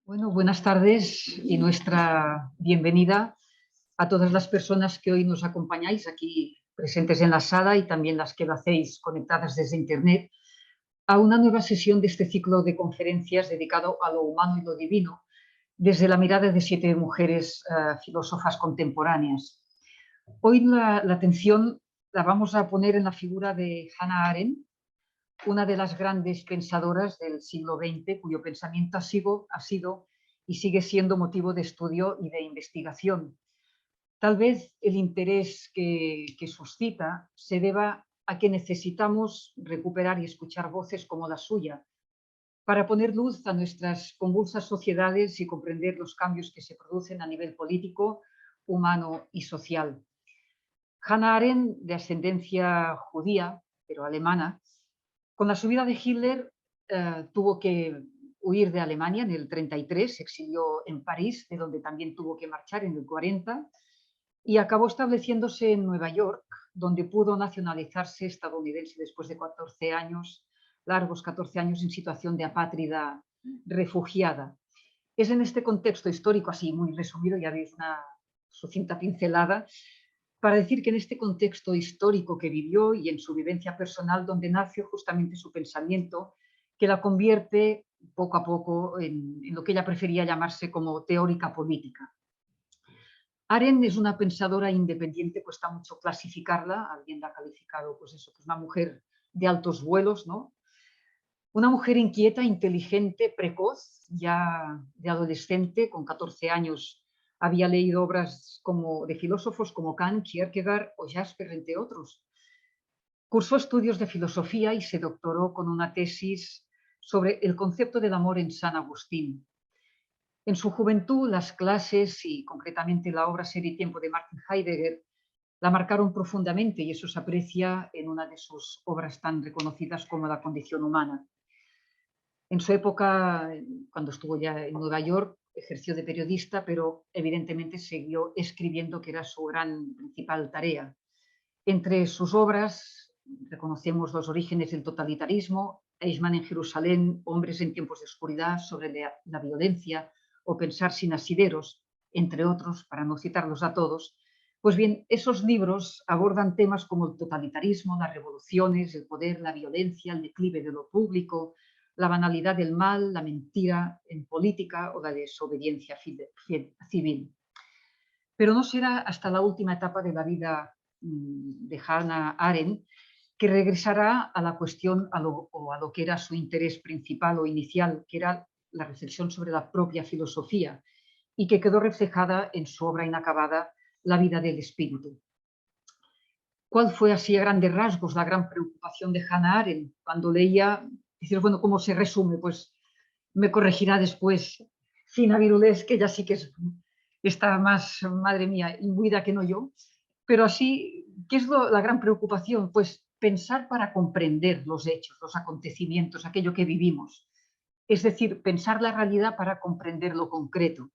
Bueno, buenas tardes y nuestra bienvenida a todas las personas que hoy nos acompañáis aquí presentes en la sala y también las que lo hacéis conectadas desde Internet a una nueva sesión de este ciclo de conferencias dedicado a lo humano y lo divino desde la mirada de 7 mujeres filósofas contemporáneas. Hoy la atención la vamos a poner en la figura de Hannah Arendt, una de las grandes pensadoras del siglo XX, cuyo pensamiento ha sido y sigue siendo motivo de estudio y de investigación. Tal vez el interés que suscita se deba a que necesitamos recuperar y escuchar voces como la suya para poner luz a nuestras convulsas sociedades y comprender los cambios que se producen a nivel político, humano y social. Hannah Arendt, de ascendencia judía, pero alemana, con la subida de Hitler tuvo que huir de Alemania en el 33, se exilió en París, de donde también tuvo que marchar en el 40, y acabó estableciéndose en Nueva York, donde pudo nacionalizarse estadounidense después de 14 años, largos 14 años en situación de apátrida refugiada. Es en este contexto histórico, así muy resumido, ya veis una sucinta pincelada, para decir que en este contexto histórico que vivió y en su vivencia personal, donde nació justamente su pensamiento, que la convierte poco a poco en lo que ella prefería llamarse como teórica política. Arendt es una pensadora independiente, cuesta mucho clasificarla, alguien la ha calificado, pues eso, pues una mujer de altos vuelos, ¿no? Una mujer inquieta, inteligente, precoz, ya de adolescente, con 14 años, había leído obras de filósofos como Kant, Kierkegaard o Jasper, entre otros. Cursó estudios de filosofía y se doctoró con una tesis sobre el concepto del amor en San Agustín. En su juventud, las clases y concretamente la obra Ser y Tiempo de Martin Heidegger la marcaron profundamente y eso se aprecia en una de sus obras tan reconocidas como La condición humana. En su época, cuando estuvo ya en Nueva York, ejerció de periodista, pero evidentemente siguió escribiendo, que era su gran principal tarea. Entre sus obras reconocemos Los orígenes del totalitarismo, Eichmann en Jerusalén, Hombres en tiempos de oscuridad, sobre la violencia o Pensar sin asideros, entre otros, para no citarlos a todos. Pues bien, esos libros abordan temas como el totalitarismo, las revoluciones, el poder, la violencia, el declive de lo público, la banalidad del mal, la mentira en política o la desobediencia civil. Pero no será hasta la última etapa de la vida de Hannah Arendt que regresará a la cuestión a lo que era su interés principal o inicial, que era la reflexión sobre la propia filosofía y que quedó reflejada en su obra inacabada, La vida del espíritu. ¿Cuál fue así a grandes rasgos la gran preocupación de Hannah Arendt cuando leía? Dices, bueno, ¿cómo se resume? Pues me corregirá después Fina Virulés, que ya sí que está más, madre mía, imbuida que no yo. Pero así, ¿qué es la gran preocupación? Pues pensar para comprender los hechos, los acontecimientos, aquello que vivimos. Es decir, pensar la realidad para comprender lo concreto.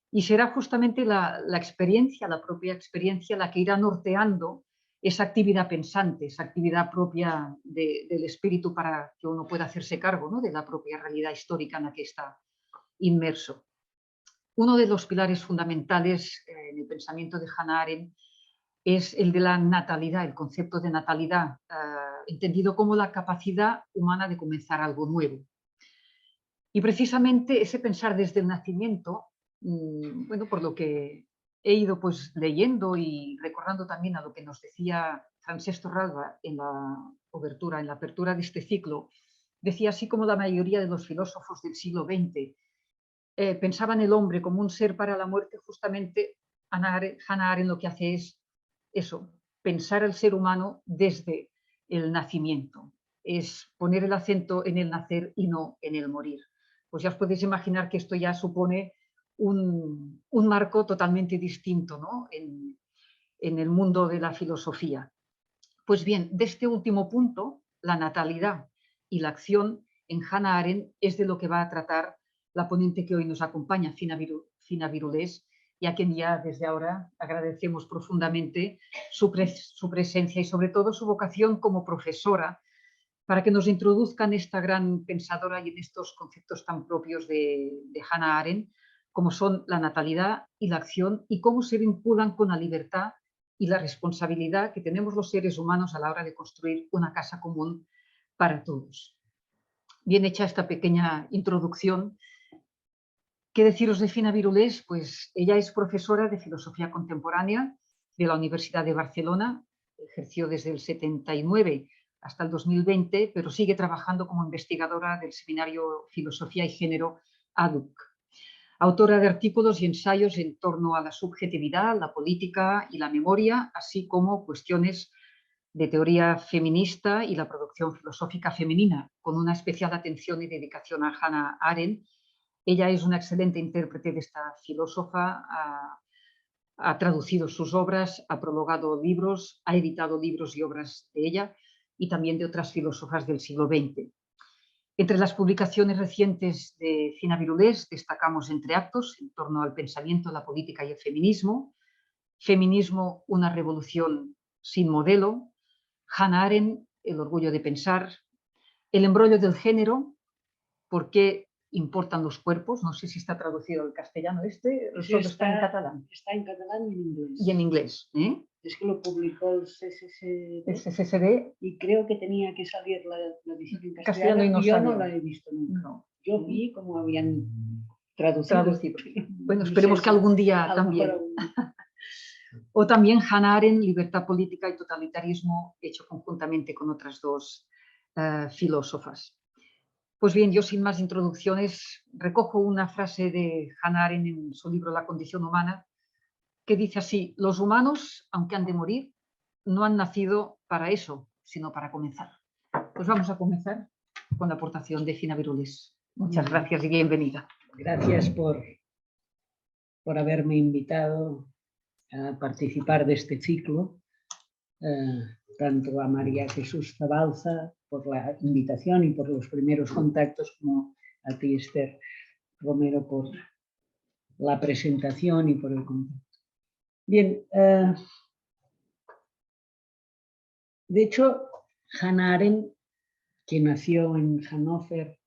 Y será justamente la experiencia, la propia experiencia, la que irá norteando esa actividad pensante, esa actividad propia del espíritu para que uno pueda hacerse cargo, ¿no?, de la propia realidad histórica en la que está inmerso. Uno de los pilares fundamentales en el pensamiento de Hannah Arendt es el de la natalidad, el concepto de natalidad, entendido como la capacidad humana de comenzar algo nuevo. Y precisamente ese pensar desde el nacimiento, bueno, por lo que he ido pues leyendo y recordando también a lo que nos decía Francesc Torralba en en la apertura de este ciclo, decía así como la mayoría de los filósofos del siglo XX pensaban el hombre como un ser para la muerte. Justamente Hannah Arendt lo que hace es eso, pensar al ser humano desde el nacimiento, es poner el acento en el nacer y no en el morir. Pues ya os podéis imaginar que esto ya supone un marco totalmente distinto, ¿no?, en el mundo de la filosofía. Pues bien, de este último punto, la natalidad y la acción, en Hannah Arendt es de lo que va a tratar la ponente que hoy nos acompaña, Fina Virulés, y a quien ya desde ahora agradecemos profundamente su presencia y sobre todo su vocación como profesora, para que nos introduzca en esta gran pensadora y en estos conceptos tan propios de Hannah Arendt, como son la natalidad y la acción y cómo se vinculan con la libertad y la responsabilidad que tenemos los seres humanos a la hora de construir una casa común para todos. Bien hecha esta pequeña introducción, ¿qué deciros de Fina Birulés? Pues ella es profesora de Filosofía Contemporánea de la Universidad de Barcelona, ejerció desde el 79 hasta el 2020, pero sigue trabajando como investigadora del Seminario Filosofía y Género ADUC. Autora de artículos y ensayos en torno a la subjetividad, la política y la memoria, así como cuestiones de teoría feminista y la producción filosófica femenina, con una especial atención y dedicación a Hannah Arendt. Ella es una excelente intérprete de esta filósofa, ha traducido sus obras, ha prologado libros, ha editado libros y obras de ella y también de otras filósofas del siglo XX. Entre las publicaciones recientes de Fina Birulés destacamos Entre actos, en torno al pensamiento, la política y el feminismo, Feminismo, una revolución sin modelo, Hannah Arendt, El orgullo de pensar, El embrollo del género, ¿por qué importan los cuerpos? No sé si está traducido al castellano solo está en catalán. Está en catalán y en inglés. Y en inglés, ¿eh? Es que lo publicó el CSSD. El CSSD. Y creo que tenía que salir la edición en Castellano y no yo salió. no la he visto nunca. No. Yo vi cómo habían traducido. Bueno, esperemos que algún día también. O también Hannah Arendt, Libertad política y totalitarismo, hecho conjuntamente con otras dos filósofas. Pues bien, yo sin más introducciones recojo una frase de Hannah Arendt en su libro La condición humana, que dice así: los humanos, aunque han de morir, no han nacido para eso, sino para comenzar. Pues vamos a comenzar con la aportación de Fina Birulés. Muchas gracias y bienvenida. Gracias por haberme invitado a participar de este ciclo, tanto a María Jesús Zabalza por la invitación y por los primeros contactos, como a ti, Esther Romero, por la presentación y por el contacto. Bien, de hecho, Hannah Arendt, que nació en Hannover,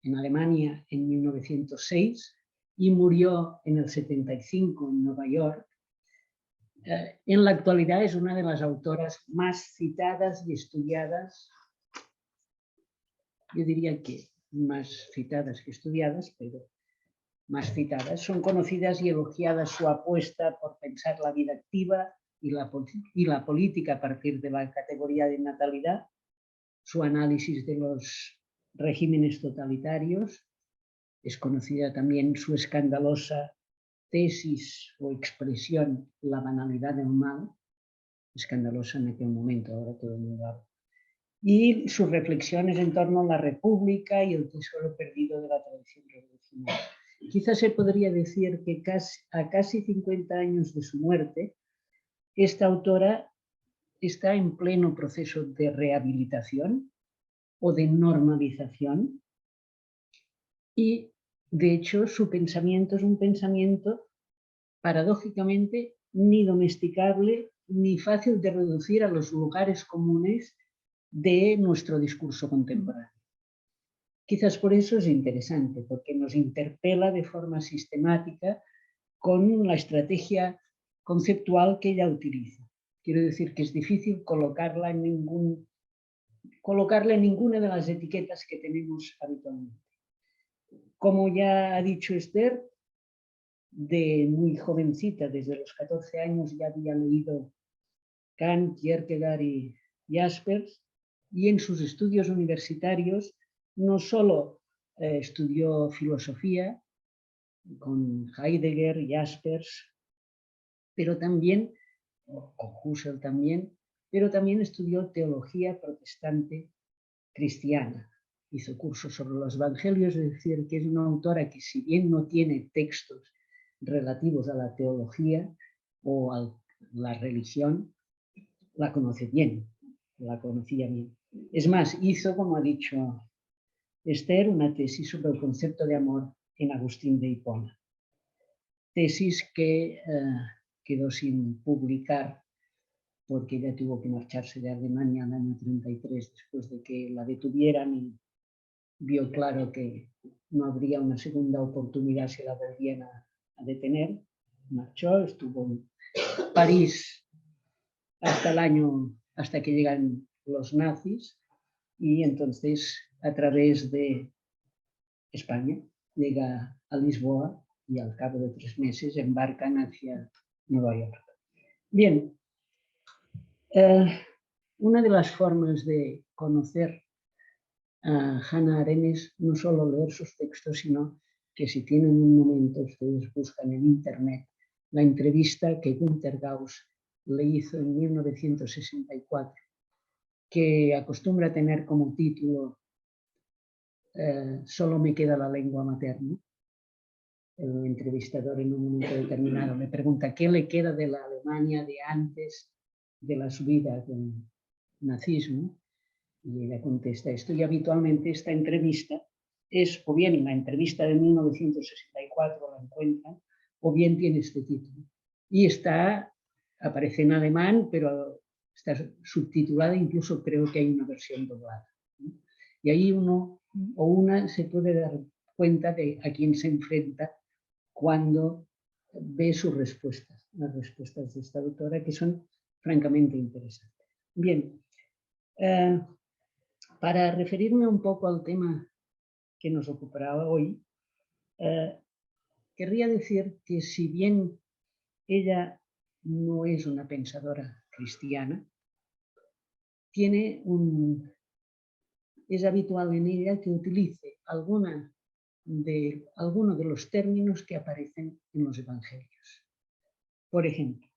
en Alemania, en 1906 y murió en el 75 en Nueva York, en la actualidad es una de las autoras más citadas y estudiadas, yo diría que más citadas que estudiadas, pero más citadas. Son conocidas y elogiadas su apuesta por pensar la vida activa y la política a partir de la categoría de natalidad, su análisis de los regímenes totalitarios. Es conocida también su escandalosa tesis o expresión La banalidad del mal, escandalosa en aquel momento, ahora todo el mundo habla, y sus reflexiones en torno a la República y el tesoro perdido de la tradición revolucionaria. Quizás se podría decir que a casi 50 años de su muerte, esta autora está en pleno proceso de rehabilitación o de normalización y, de hecho, su pensamiento es un pensamiento paradójicamente ni domesticable ni fácil de reducir a los lugares comunes de nuestro discurso contemporáneo. Quizás por eso es interesante, porque nos interpela de forma sistemática con la estrategia conceptual que ella utiliza. Quiero decir que es difícil colocarla en ninguna de las etiquetas que tenemos habitualmente. Como ya ha dicho Esther, de muy jovencita, desde los 14 años, ya había leído Kant, Kierkegaard y Jaspers, y en sus estudios universitarios no solo estudió filosofía con Heidegger, Jaspers, pero también, con Husserl también, pero también estudió teología protestante cristiana. Hizo cursos sobre los evangelios, es decir, que es una autora que, si bien no tiene textos relativos a la teología o a la religión, la conoce bien, la conocía bien. Es más, hizo, como ha dicho Esther, una tesis sobre el concepto de amor en Agustín de Hipona. Tesis que quedó sin publicar porque ella tuvo que marcharse de Alemania en el año 33 después de que la detuvieran y vio claro que no habría una segunda oportunidad si la volvían a detener. Marchó, estuvo en París hasta que llegan los nazis, y entonces a través de España llega a Lisboa y al cabo de 3 meses embarcan hacia Nueva York. Bien, una de las formas de conocer a Hannah Arendt es no solo leer sus textos, sino que si tienen un momento ustedes buscan en internet la entrevista que Günter Gauss le hizo en 1964, que acostumbra a tener como título Solo me queda la lengua materna. El entrevistador en un momento determinado me pregunta qué le queda de la Alemania de antes de la subida del nazismo, y ella contesta esto, y habitualmente esta entrevista es, o bien en la entrevista de 1964 la encuentran, o bien tiene este título. Y aparece en alemán, pero está subtitulada, incluso creo que hay una versión doblada. Y ahí uno o una se puede dar cuenta de a quién se enfrenta cuando ve sus respuestas, las respuestas de esta autora, que son francamente interesantes. Bien, para referirme un poco al tema que nos ocupará hoy, querría decir que si bien ella no es una pensadora cristiana, es habitual en ella que utilice alguno de los términos que aparecen en los evangelios. Por ejemplo,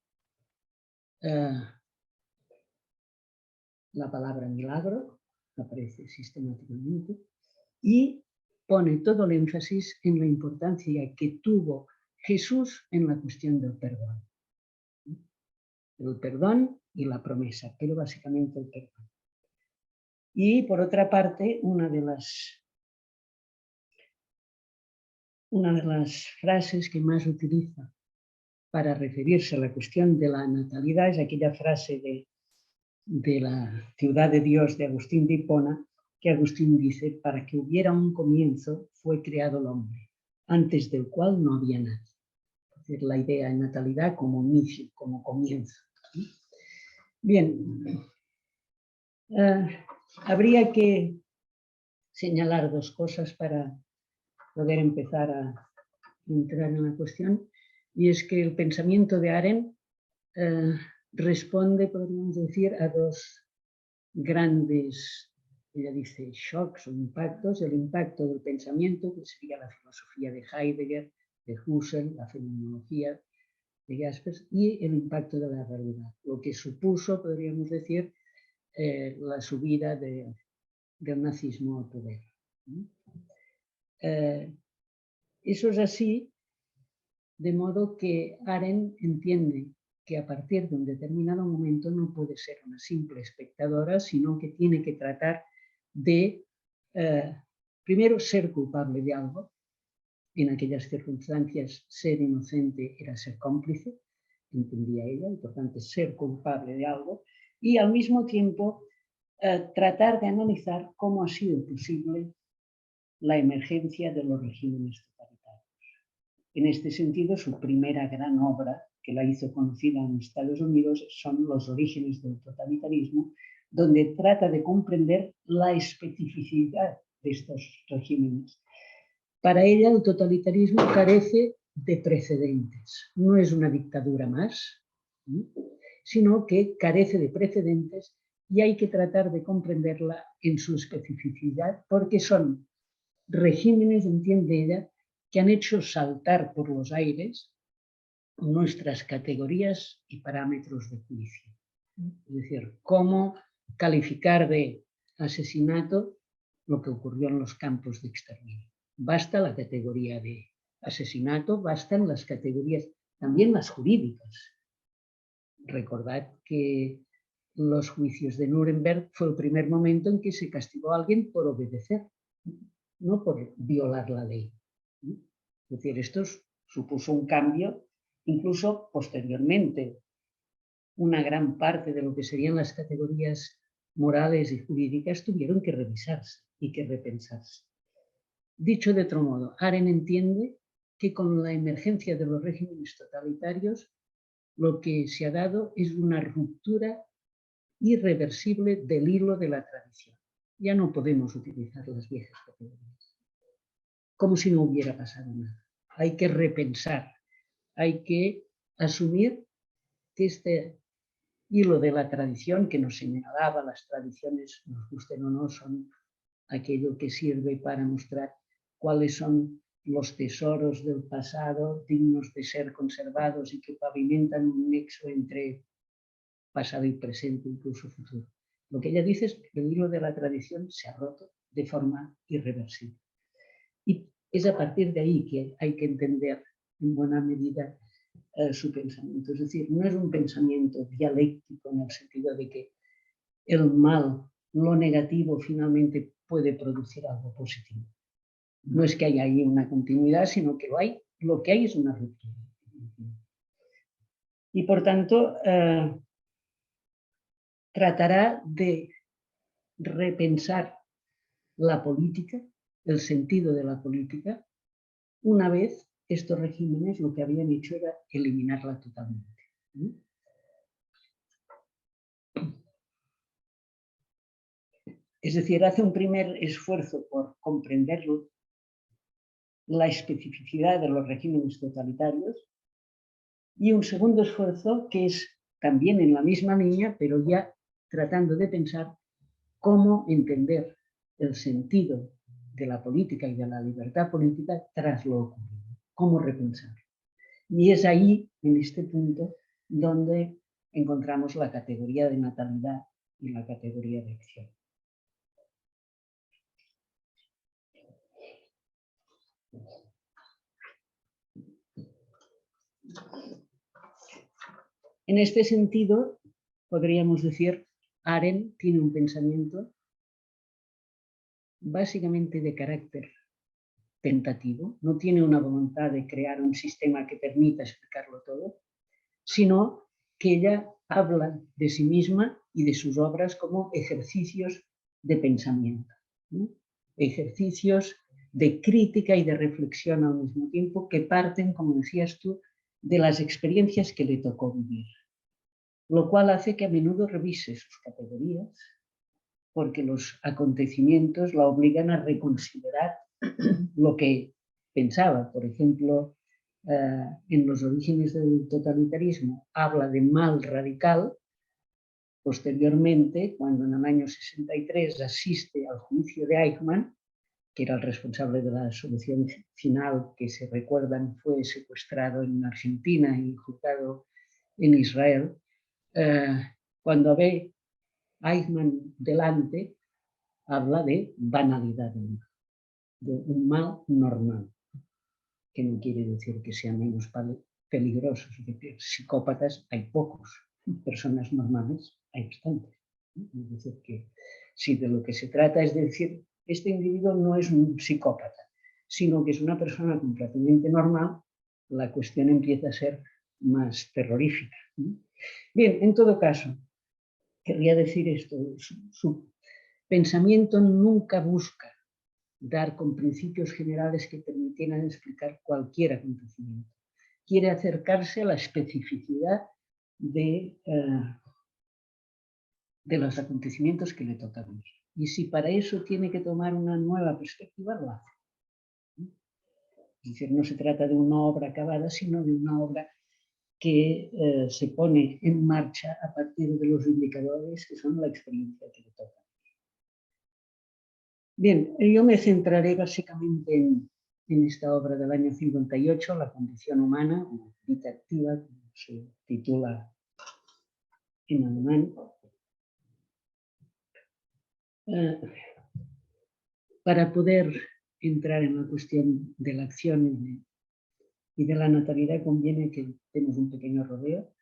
la palabra milagro aparece sistemáticamente y pone todo el énfasis en la importancia que tuvo Jesús en la cuestión del perdón. El perdón y la promesa, pero básicamente el perdón. Y por otra parte, una de las frases que más utiliza para referirse a la cuestión de la natalidad es aquella frase de la ciudad de Dios de Agustín de Hipona, que Agustín dice: para que hubiera un comienzo fue creado el hombre, antes del cual no había nada. Es decir, la idea de natalidad como inicio, como comienzo. Bien, habría que señalar 2 cosas para poder empezar a entrar en la cuestión, y es que el pensamiento de Arendt responde, podríamos decir, a 2 grandes, ella dice, shocks o impactos: el impacto del pensamiento, que sería la filosofía de Heidegger, de Husserl, la fenomenología de Jaspers, y el impacto de la realidad, lo que supuso, podríamos decir, la subida del nazismo al poder. Eso es así, de modo que Arendt entiende que a partir de un determinado momento no puede ser una simple espectadora, sino que tiene que tratar de, primero, ser culpable de algo. En aquellas circunstancias, ser inocente era ser cómplice, entendía ella, y por tanto ser culpable de algo, y al mismo tiempo tratar de analizar cómo ha sido posible la emergencia de los regímenes totalitarios. En este sentido, su primera gran obra, que la hizo conocida en Estados Unidos, son Los orígenes del totalitarismo, donde trata de comprender la especificidad de estos regímenes. Para ella, el totalitarismo carece de precedentes. No es una dictadura más, sino que carece de precedentes, y hay que tratar de comprenderla en su especificidad, porque son regímenes, entiende ella, que han hecho saltar por los aires nuestras categorías y parámetros de juicio. Es decir, cómo calificar de asesinato lo que ocurrió en los campos de exterminio. Basta la categoría de asesinato, bastan las categorías, también las jurídicas. Recordad que los juicios de Nuremberg fue el primer momento en que se castigó a alguien por obedecer, no por violar la ley. Es decir, esto supuso un cambio, incluso posteriormente. una gran parte de lo que serían las categorías morales y jurídicas tuvieron que revisarse y que repensarse. Dicho de otro modo, Arendt entiende que con la emergencia de los regímenes totalitarios lo que se ha dado es una ruptura irreversible del hilo de la tradición. Ya no podemos utilizar las viejas categorías, como si no hubiera pasado nada. Hay que repensar, hay que asumir que este hilo de la tradición que nos señalaba, las tradiciones, nos gusten o no, son aquello que sirve para mostrar cuáles son los tesoros del pasado dignos de ser conservados y que pavimentan un nexo entre pasado y presente, incluso futuro. Lo que ella dice es que el hilo de la tradición se ha roto de forma irreversible. Y es a partir de ahí que hay que entender en buena medida su pensamiento. Es decir, no es un pensamiento dialéctico en el sentido de que el mal, lo negativo, finalmente puede producir algo positivo. No es que haya ahí una continuidad, sino que lo que hay es una ruptura. Y por tanto, tratará de repensar la política, el sentido de la política, una vez estos regímenes lo que habían hecho era eliminarla totalmente. Es decir, hace un primer esfuerzo por comprenderlo, la especificidad de los regímenes totalitarios, y un segundo esfuerzo que es también en la misma línea, pero ya tratando de pensar cómo entender el sentido de la política y de la libertad política tras lo ocurrido, cómo repensar. Y es ahí, en este punto, donde encontramos la categoría de natalidad y la categoría de acción. En este sentido, podríamos decir, Arendt tiene un pensamiento básicamente de carácter tentativo, no tiene una voluntad de crear un sistema que permita explicarlo todo, sino que ella habla de sí misma y de sus obras como ejercicios de pensamiento, ¿no? Ejercicios de crítica y de reflexión al mismo tiempo que parten, como decías tú, de las experiencias que le tocó vivir, lo cual hace que a menudo revise sus categorías, porque los acontecimientos la obligan a reconsiderar lo que pensaba. Por ejemplo, en los orígenes del totalitarismo habla de mal radical. Posteriormente, cuando en el año 63 asiste al juicio de Eichmann, que era el responsable de la solución final, que se recuerdan fue secuestrado en Argentina y juzgado en Israel, cuando ve Eichmann delante, habla de banalidad del mal, de un mal normal, que no quiere decir que sea menos peligrosos, es decir, psicópatas hay pocos, personas normales hay bastantes. Es decir, que si de lo que se trata es decir, este individuo no es un psicópata, sino que es una persona completamente normal, la cuestión empieza a ser más terrorífica. Bien, en todo caso, querría decir esto, su pensamiento nunca busca dar con principios generales que permitieran explicar cualquier acontecimiento. Quiere acercarse a la especificidad de los acontecimientos que le toca vivir. Y si para eso tiene que tomar una nueva perspectiva, lo hace. Es decir, no se trata de una obra acabada, sino de una obra que se pone en marcha a partir de los indicadores que son la experiencia que le toca. Bien, yo me centraré básicamente en esta obra del año 58, La condición humana, o Vida activa, como se titula en alemán. Para poder entrar en la cuestión de la acción y de la natalidad conviene que demos un pequeño rodeo.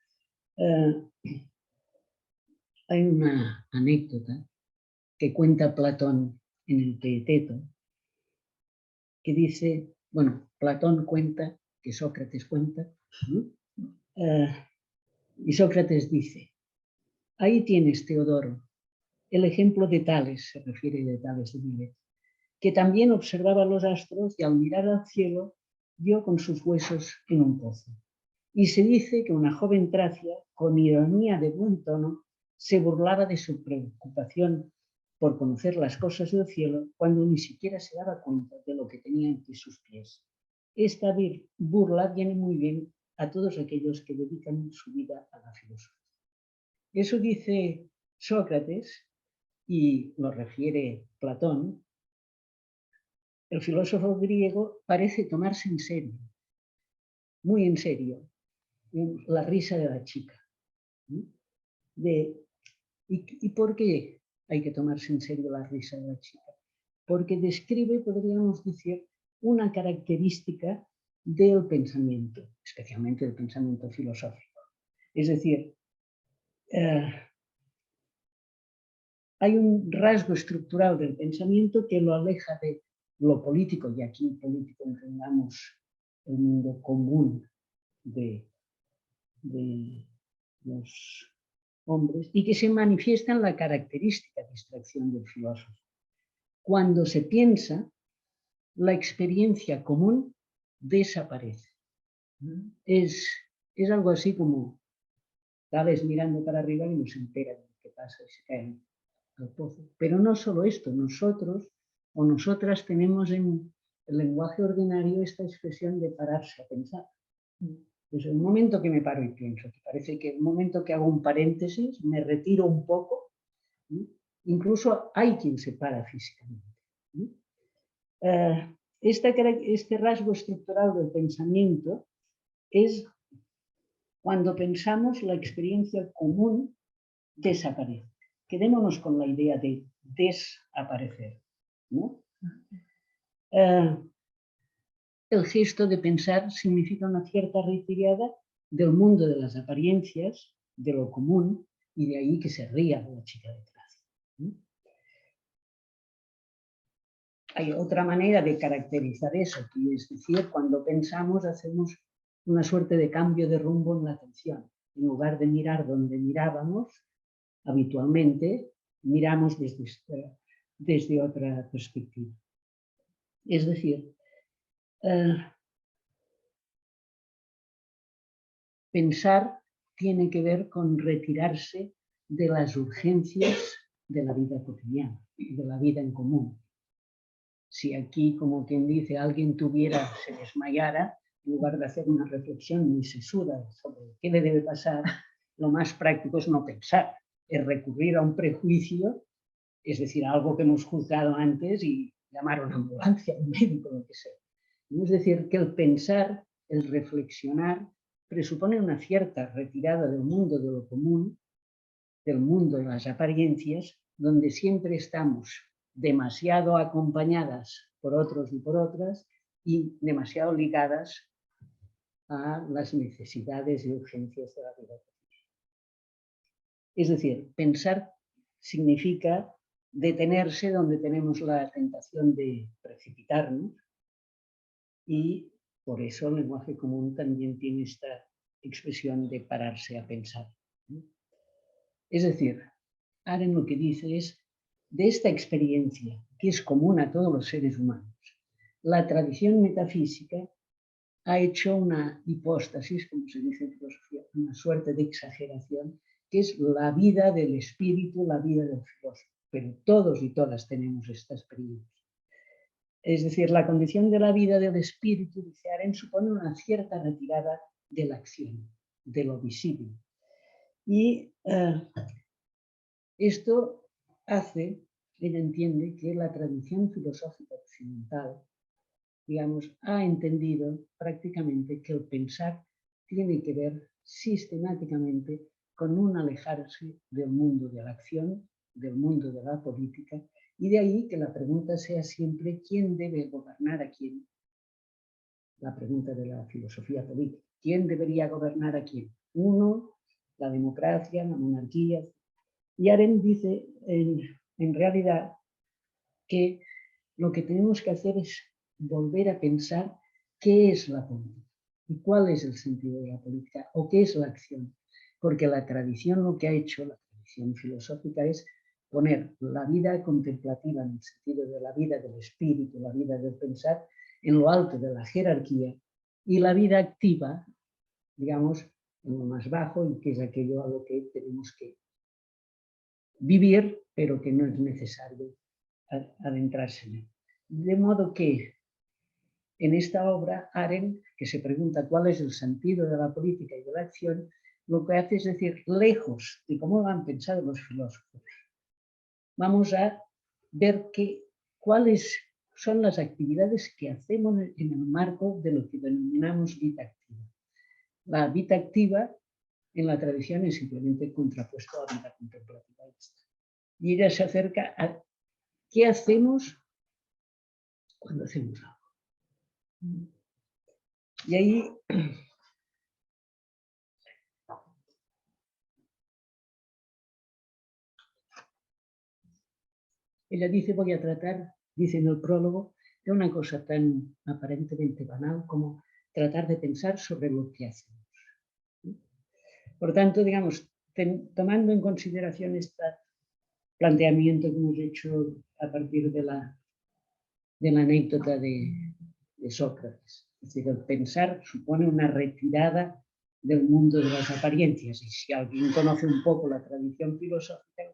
Hay una anécdota que cuenta Platón en el Teeteto, que dice, bueno, Platón cuenta, que Sócrates cuenta, ¿no? Y Sócrates dice, ahí tienes, Teodoro, el ejemplo de Tales, se refiere de Tales de Mileto, que también observaba los astros y al mirar al cielo dio con sus huesos en un pozo. Y se dice que una joven tracia, con ironía de buen tono, se burlaba de su preocupación por conocer las cosas del cielo cuando ni siquiera se daba cuenta de lo que tenía entre sus pies. Esta burla viene muy bien a todos aquellos que dedican su vida a la filosofía. Eso dice Sócrates y lo refiere Platón. El filósofo griego parece tomarse en serio, muy en serio, la risa de la chica. ¿Y por qué hay que tomarse en serio la risa de la chica? Porque describe, podríamos decir, una característica del pensamiento, especialmente del pensamiento filosófico. Es decir, hay un rasgo estructural del pensamiento que lo aleja de lo político, y aquí político entendamos el mundo común de los hombres, y que se manifiesta en la característica de distracción del filósofo. Cuando se piensa, la experiencia común desaparece. Es algo así como Tales mirando para arriba y no se entera de lo que pasa y se cae al pozo. Pero no solo esto, nosotros o nosotras tenemos en el lenguaje ordinario esta expresión de pararse a pensar. Pues el momento que me paro y pienso, que parece que el momento que hago un paréntesis, me retiro un poco, incluso hay quien se para físicamente. Este rasgo estructural del pensamiento es cuando pensamos la experiencia común desaparece. Quedémonos con la idea de desaparecer, ¿no? El gesto de pensar significa una cierta retirada del mundo de las apariencias, de lo común, y de ahí que se ría la chica detrás. Hay otra manera de caracterizar eso, que es decir, cuando pensamos hacemos una suerte de cambio de rumbo en la atención. En lugar de mirar donde mirábamos habitualmente, miramos desde otra perspectiva. Es decir, pensar tiene que ver con retirarse de las urgencias de la vida cotidiana, de la vida en común. Si aquí, como quien dice, alguien se desmayara, en lugar de hacer una reflexión muy sesuda sobre qué le debe pasar, lo más práctico es no pensar, es recurrir a un prejuicio, es decir, algo que hemos juzgado antes y llamar a una ambulancia, un médico, lo que sea. Es decir, que el pensar, el reflexionar, presupone una cierta retirada del mundo de lo común, del mundo de las apariencias, donde siempre estamos demasiado acompañadas por otros y por otras y demasiado ligadas a las necesidades y urgencias de la vida. Es decir, pensar significa detenerse donde tenemos la tentación de precipitarnos y por eso el lenguaje común también tiene esta expresión de pararse a pensar. Es decir, Arendt lo que dice es, de esta experiencia que es común a todos los seres humanos, la tradición metafísica ha hecho una hipóstasis, como se dice en filosofía, una suerte de exageración, que es la vida del espíritu, la vida del filósofo. Pero todos y todas tenemos esta experiencia. Es decir, la condición de la vida del espíritu, dice Arendt, supone una cierta retirada de la acción, de lo visible. Y esto hace, ella entiende, que la tradición filosófica occidental, digamos, ha entendido prácticamente que el pensar tiene que ver sistemáticamente con un alejarse del mundo de la acción, del mundo de la política, y de ahí que la pregunta sea siempre quién debe gobernar a quién. La pregunta de la filosofía política. ¿Quién debería gobernar a quién? Uno, la democracia, la monarquía. Y Arendt dice, en realidad, que lo que tenemos que hacer es volver a pensar qué es la política y cuál es el sentido de la política o qué es la acción. porque la tradición lo que ha hecho, la tradición filosófica, es poner la vida contemplativa en el sentido de la vida del espíritu, la vida del pensar, en lo alto de la jerarquía, y la vida activa, digamos, en lo más bajo, y que es aquello a lo que tenemos que vivir, pero que no es necesario adentrarse en él. De modo que en esta obra, Arendt, que se pregunta cuál es el sentido de la política y de la acción, lo que hace es decir, lejos de cómo lo han pensado los filósofos, vamos a ver cuáles son las actividades que hacemos en el marco de lo que denominamos vida activa. La vida activa en la tradición es simplemente contrapuesto a la vida contemplativa. Y ella se acerca a qué hacemos cuando hacemos algo. Y ahí ella dice, voy a tratar, dice en el prólogo, de una cosa tan aparentemente banal como tratar de pensar sobre lo que hacemos. Por tanto, digamos, tomando en consideración este planteamiento que hemos hecho a partir de la anécdota de Sócrates, es decir, el pensar supone una retirada del mundo de las apariencias, y si alguien conoce un poco la tradición filosófica,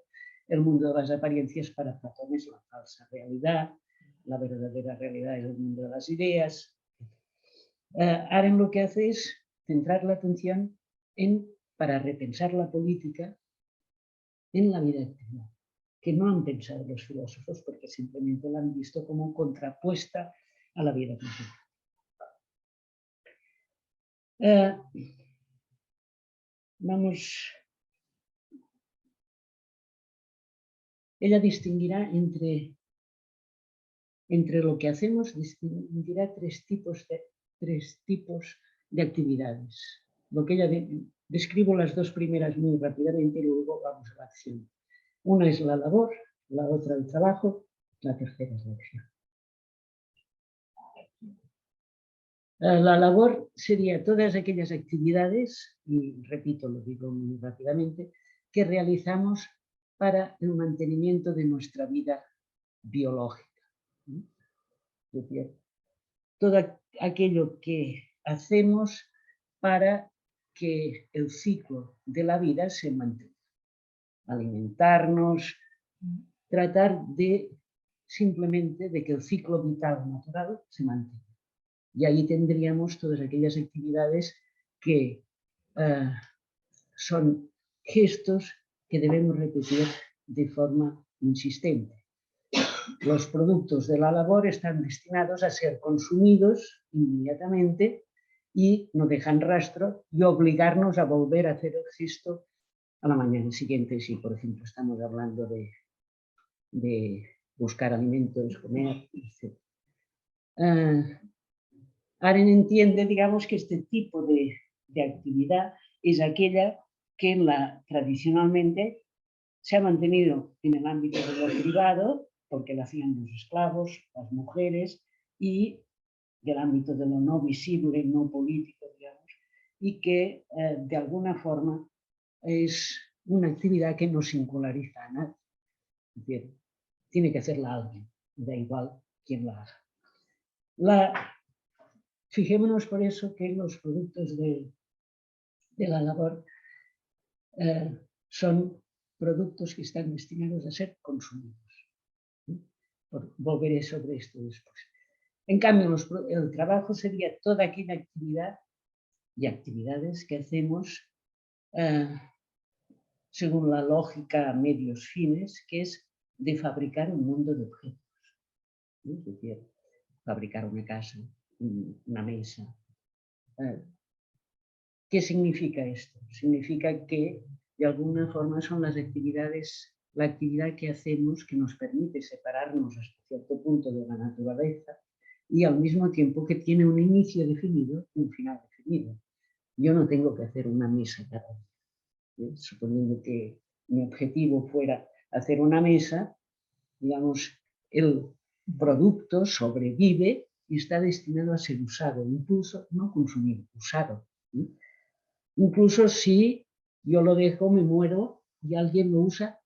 el mundo de las apariencias para Platón es la falsa realidad, la verdadera realidad es el mundo de las ideas. Arendt lo que hace es centrar la atención para repensar la política en la vida activa, que no han pensado los filósofos porque simplemente la han visto como contrapuesta a la vida contemplativa. Ella distinguirá entre lo que hacemos, distinguirá tres tipos de actividades. Lo que ella describo las dos primeras muy rápidamente y luego vamos a la acción. Una es la labor, la otra el trabajo, la tercera es la acción. La labor sería todas aquellas actividades, y repito, lo digo muy rápidamente, que realizamos para el mantenimiento de nuestra vida biológica. Es decir, todo aquello que hacemos para que el ciclo de la vida se mantenga. Alimentarnos, tratar de simplemente de que el ciclo vital natural se mantenga. Y ahí tendríamos todas aquellas actividades que son gestos que debemos repetir de forma insistente. Los productos de la labor están destinados a ser consumidos inmediatamente y no dejan rastro y obligarnos a volver a hacer el gesto a la mañana siguiente, si por ejemplo estamos hablando de buscar alimentos, comer, etc. Arendt entiende, digamos, que este tipo de actividad es aquella que tradicionalmente se ha mantenido en el ámbito de lo privado, porque lo hacían los esclavos, las mujeres, y del ámbito de lo no visible, no político, digamos, y que de alguna forma es una actividad que no singulariza a nadie. Es decir, tiene que hacerla alguien, da igual quién la haga. Fijémonos por eso que los productos de la labor son productos que están destinados a ser consumidos. Volveré sobre esto después. En cambio, el trabajo sería toda aquella actividad y actividades que hacemos según la lógica medios fines, que es de fabricar un mundo de objetos. Es decir, fabricar una casa, una mesa. ¿Qué significa esto? Significa que de alguna forma son las actividades, la actividad que hacemos que nos permite separarnos hasta cierto punto de la naturaleza y al mismo tiempo que tiene un inicio definido y un final definido. Yo no tengo que hacer una mesa cada día. Suponiendo que mi objetivo fuera hacer una mesa, digamos, el producto sobrevive y está destinado a ser usado, incluso no consumido, usado. Incluso si Yo lo dejo, me muero y alguien lo usa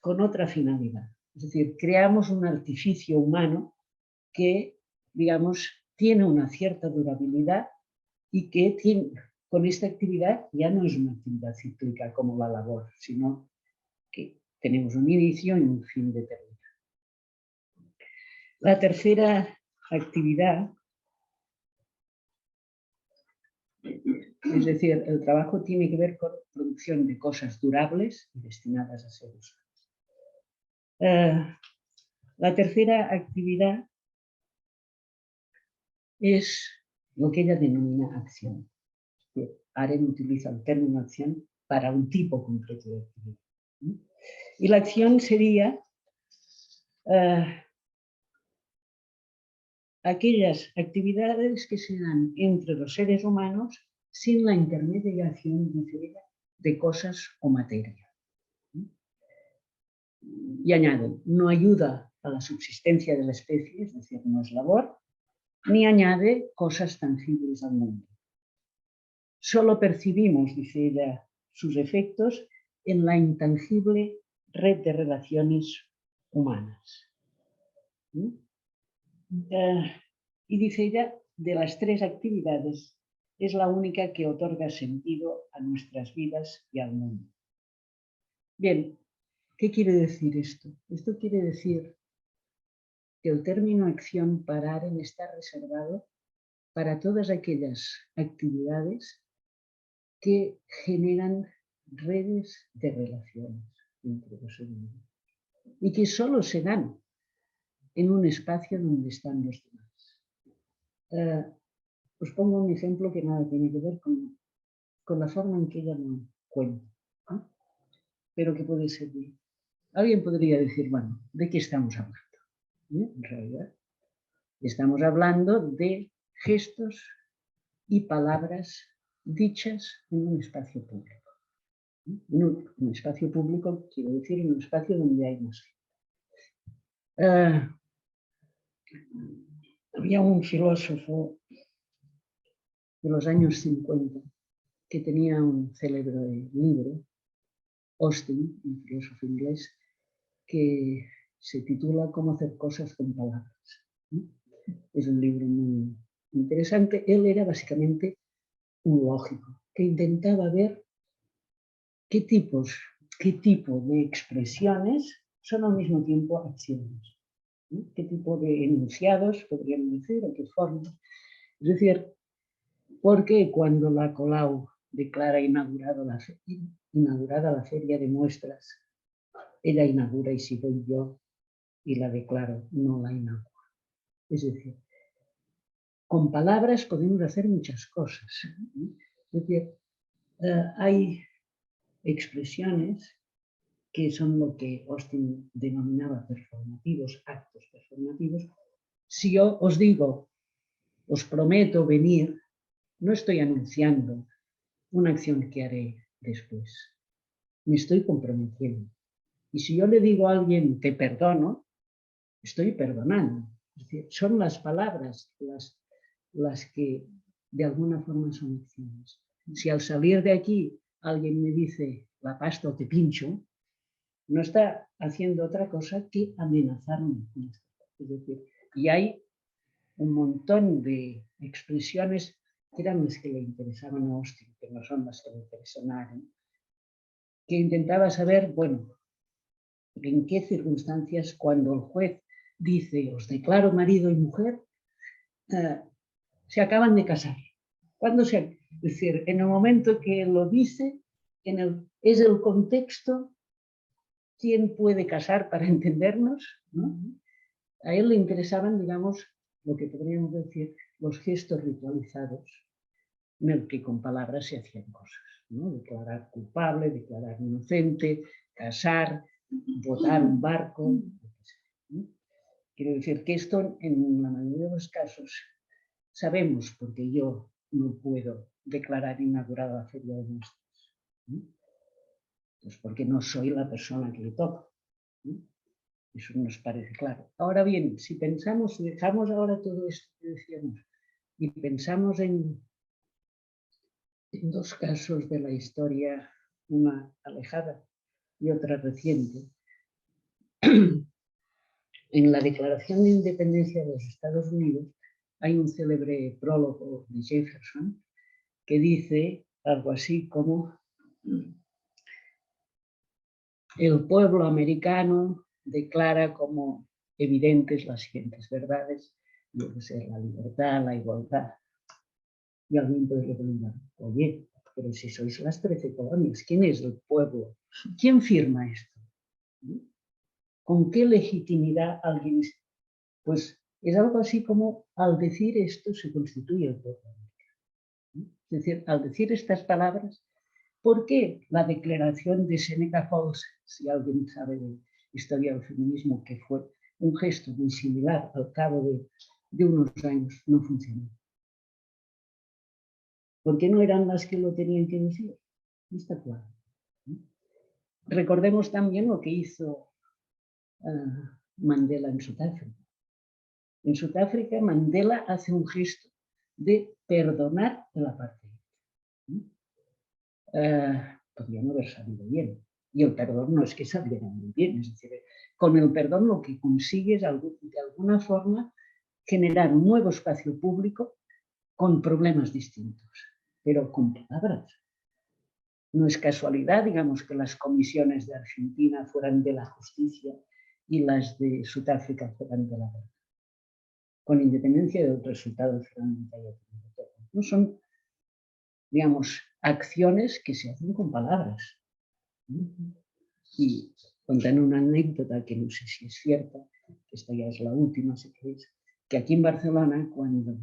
con otra finalidad. Es decir, creamos un artificio humano que, digamos, tiene una cierta durabilidad y que con esta actividad ya no es una actividad cíclica como la labor, sino que tenemos un inicio y un fin determinado. La tercera actividad, es decir, el trabajo tiene que ver con la producción de cosas durables y destinadas a ser usadas. La tercera actividad es lo que ella denomina acción. Arendt utiliza el término acción para un tipo concreto de actividad. Y la acción sería aquellas actividades que se dan entre los seres humanos sin la intermediación de cosas o materia. Y añade, no ayuda a la subsistencia de la especie, es decir, no es labor, ni añade cosas tangibles al mundo. Solo percibimos, dice ella, sus efectos en la intangible red de relaciones humanas. Y dice ella, de las tres actividades, es la única que otorga sentido a nuestras vidas y al mundo. Bien, ¿qué quiere decir esto? Esto quiere decir que el término acción para Arendt está reservado para todas aquellas actividades que generan redes de relaciones entre los seres humanos y que solo se dan en un espacio donde están los demás. Os pongo un ejemplo que nada tiene que ver con la forma en que ella lo cuenta, ¿no? Pero que puede servir. Alguien podría decir, bueno, ¿de qué estamos hablando? En realidad, estamos hablando de gestos y palabras dichas en un espacio público. Un espacio público, quiero decir, en un espacio donde hay más gente. Había un filósofo de los años 50 que tenía un célebre libro, Austin, un filósofo inglés, que se titula Cómo hacer cosas con palabras. Es un libro muy interesante. Él era básicamente un lógico que intentaba ver qué tipo de expresiones son al mismo tiempo acciones. ¿Qué tipo de enunciados podríamos decir o qué forma? Es decir, porque cuando la Colau declara inaugurada la feria de muestras, ella inaugura y si voy yo y la declaro, no la inauguro. Es decir, con palabras podemos hacer muchas cosas. Es decir, hay expresiones que son lo que Austin denominaba performativos, actos performativos. Si yo os digo, os prometo venir, no estoy anunciando una acción que haré después. Me estoy comprometiendo. Y si yo le digo a alguien, te perdono, estoy perdonando. Es decir, son las palabras las que de alguna forma son acciones. Si al salir de aquí alguien me dice, la pasta o te pincho, no está haciendo otra cosa que amenazarme. Es decir, y hay un montón de expresiones que eran las que le interesaban a Austin, que no son las que le interesan a Arendt, que intentaba saber, bueno, en qué circunstancias cuando el juez dice, os declaro marido y mujer, se acaban de casar. Es decir, en el momento que lo dice, es el contexto quién puede casar para entendernos, ¿no? A él le interesaban, digamos, lo que podríamos decir, los gestos ritualizados, en el que con palabras se hacían cosas, ¿no? Declarar culpable, declarar inocente, casar, botar un barco, ¿no? Quiero decir que esto, en la mayoría de los casos, sabemos porque yo no puedo declarar inaugurada la feria de muestras, ¿no? Pues porque no soy la persona que le toca, ¿no? Eso nos parece claro. Ahora bien, si pensamos, si dejamos ahora todo esto que decíamos y pensamos en dos casos de la historia una alejada y otra reciente. En la Declaración de Independencia de los Estados Unidos hay un célebre prólogo de Jefferson que dice algo así como: el pueblo americano declara como evidentes las siguientes verdades, debe ser la libertad, la igualdad. Y alguien podría preguntar: oye, pero si sois las 13 colonias, ¿quién es el pueblo? ¿Quién firma esto? ¿Con qué legitimidad alguien? Pues es algo así como: al decir esto se constituye el pueblo. Es decir, al decir estas palabras, ¿por qué la declaración de Seneca Falls, si alguien sabe de historia del feminismo, que fue un gesto muy similar al cabo de unos años, no funcionó? ¿Por qué no eran las que lo tenían que decir? No está claro. Recordemos también lo que hizo Mandela en Sudáfrica. En Sudáfrica, Mandela hace un gesto de perdonar el apartheid. Podría no haber salido bien. Y el perdón no es que saliera muy bien. Es decir, con el perdón lo que consigue es de alguna forma generar un nuevo espacio público con problemas distintos, pero con palabras. No es casualidad, digamos, que las comisiones de Argentina fueran de la justicia y las de Sudáfrica fueran de la verdad, con independencia del resultado finalmente haya tenido todo. No son, digamos, acciones que se hacen con palabras. Y contan una anécdota que no sé si es cierta, que esta ya es la última, sé que es, que aquí en Barcelona, cuando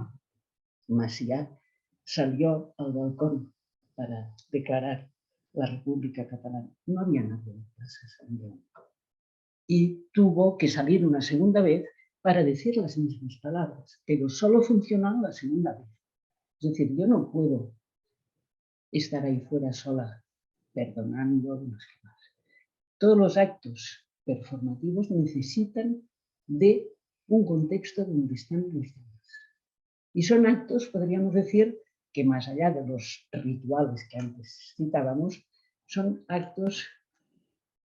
Macià salió al balcón para declarar la República Catalana, no había nadie en Plaza San Joan. Y tuvo que salir una segunda vez para decir las mismas palabras, pero solo funcionó la segunda vez. Es decir, yo no puedo estar ahí fuera sola perdonando los demás. Todos los actos performativos necesitan de un contexto donde están los demás. Y son actos, podríamos decir, que más allá de los rituales que antes citábamos, son actos,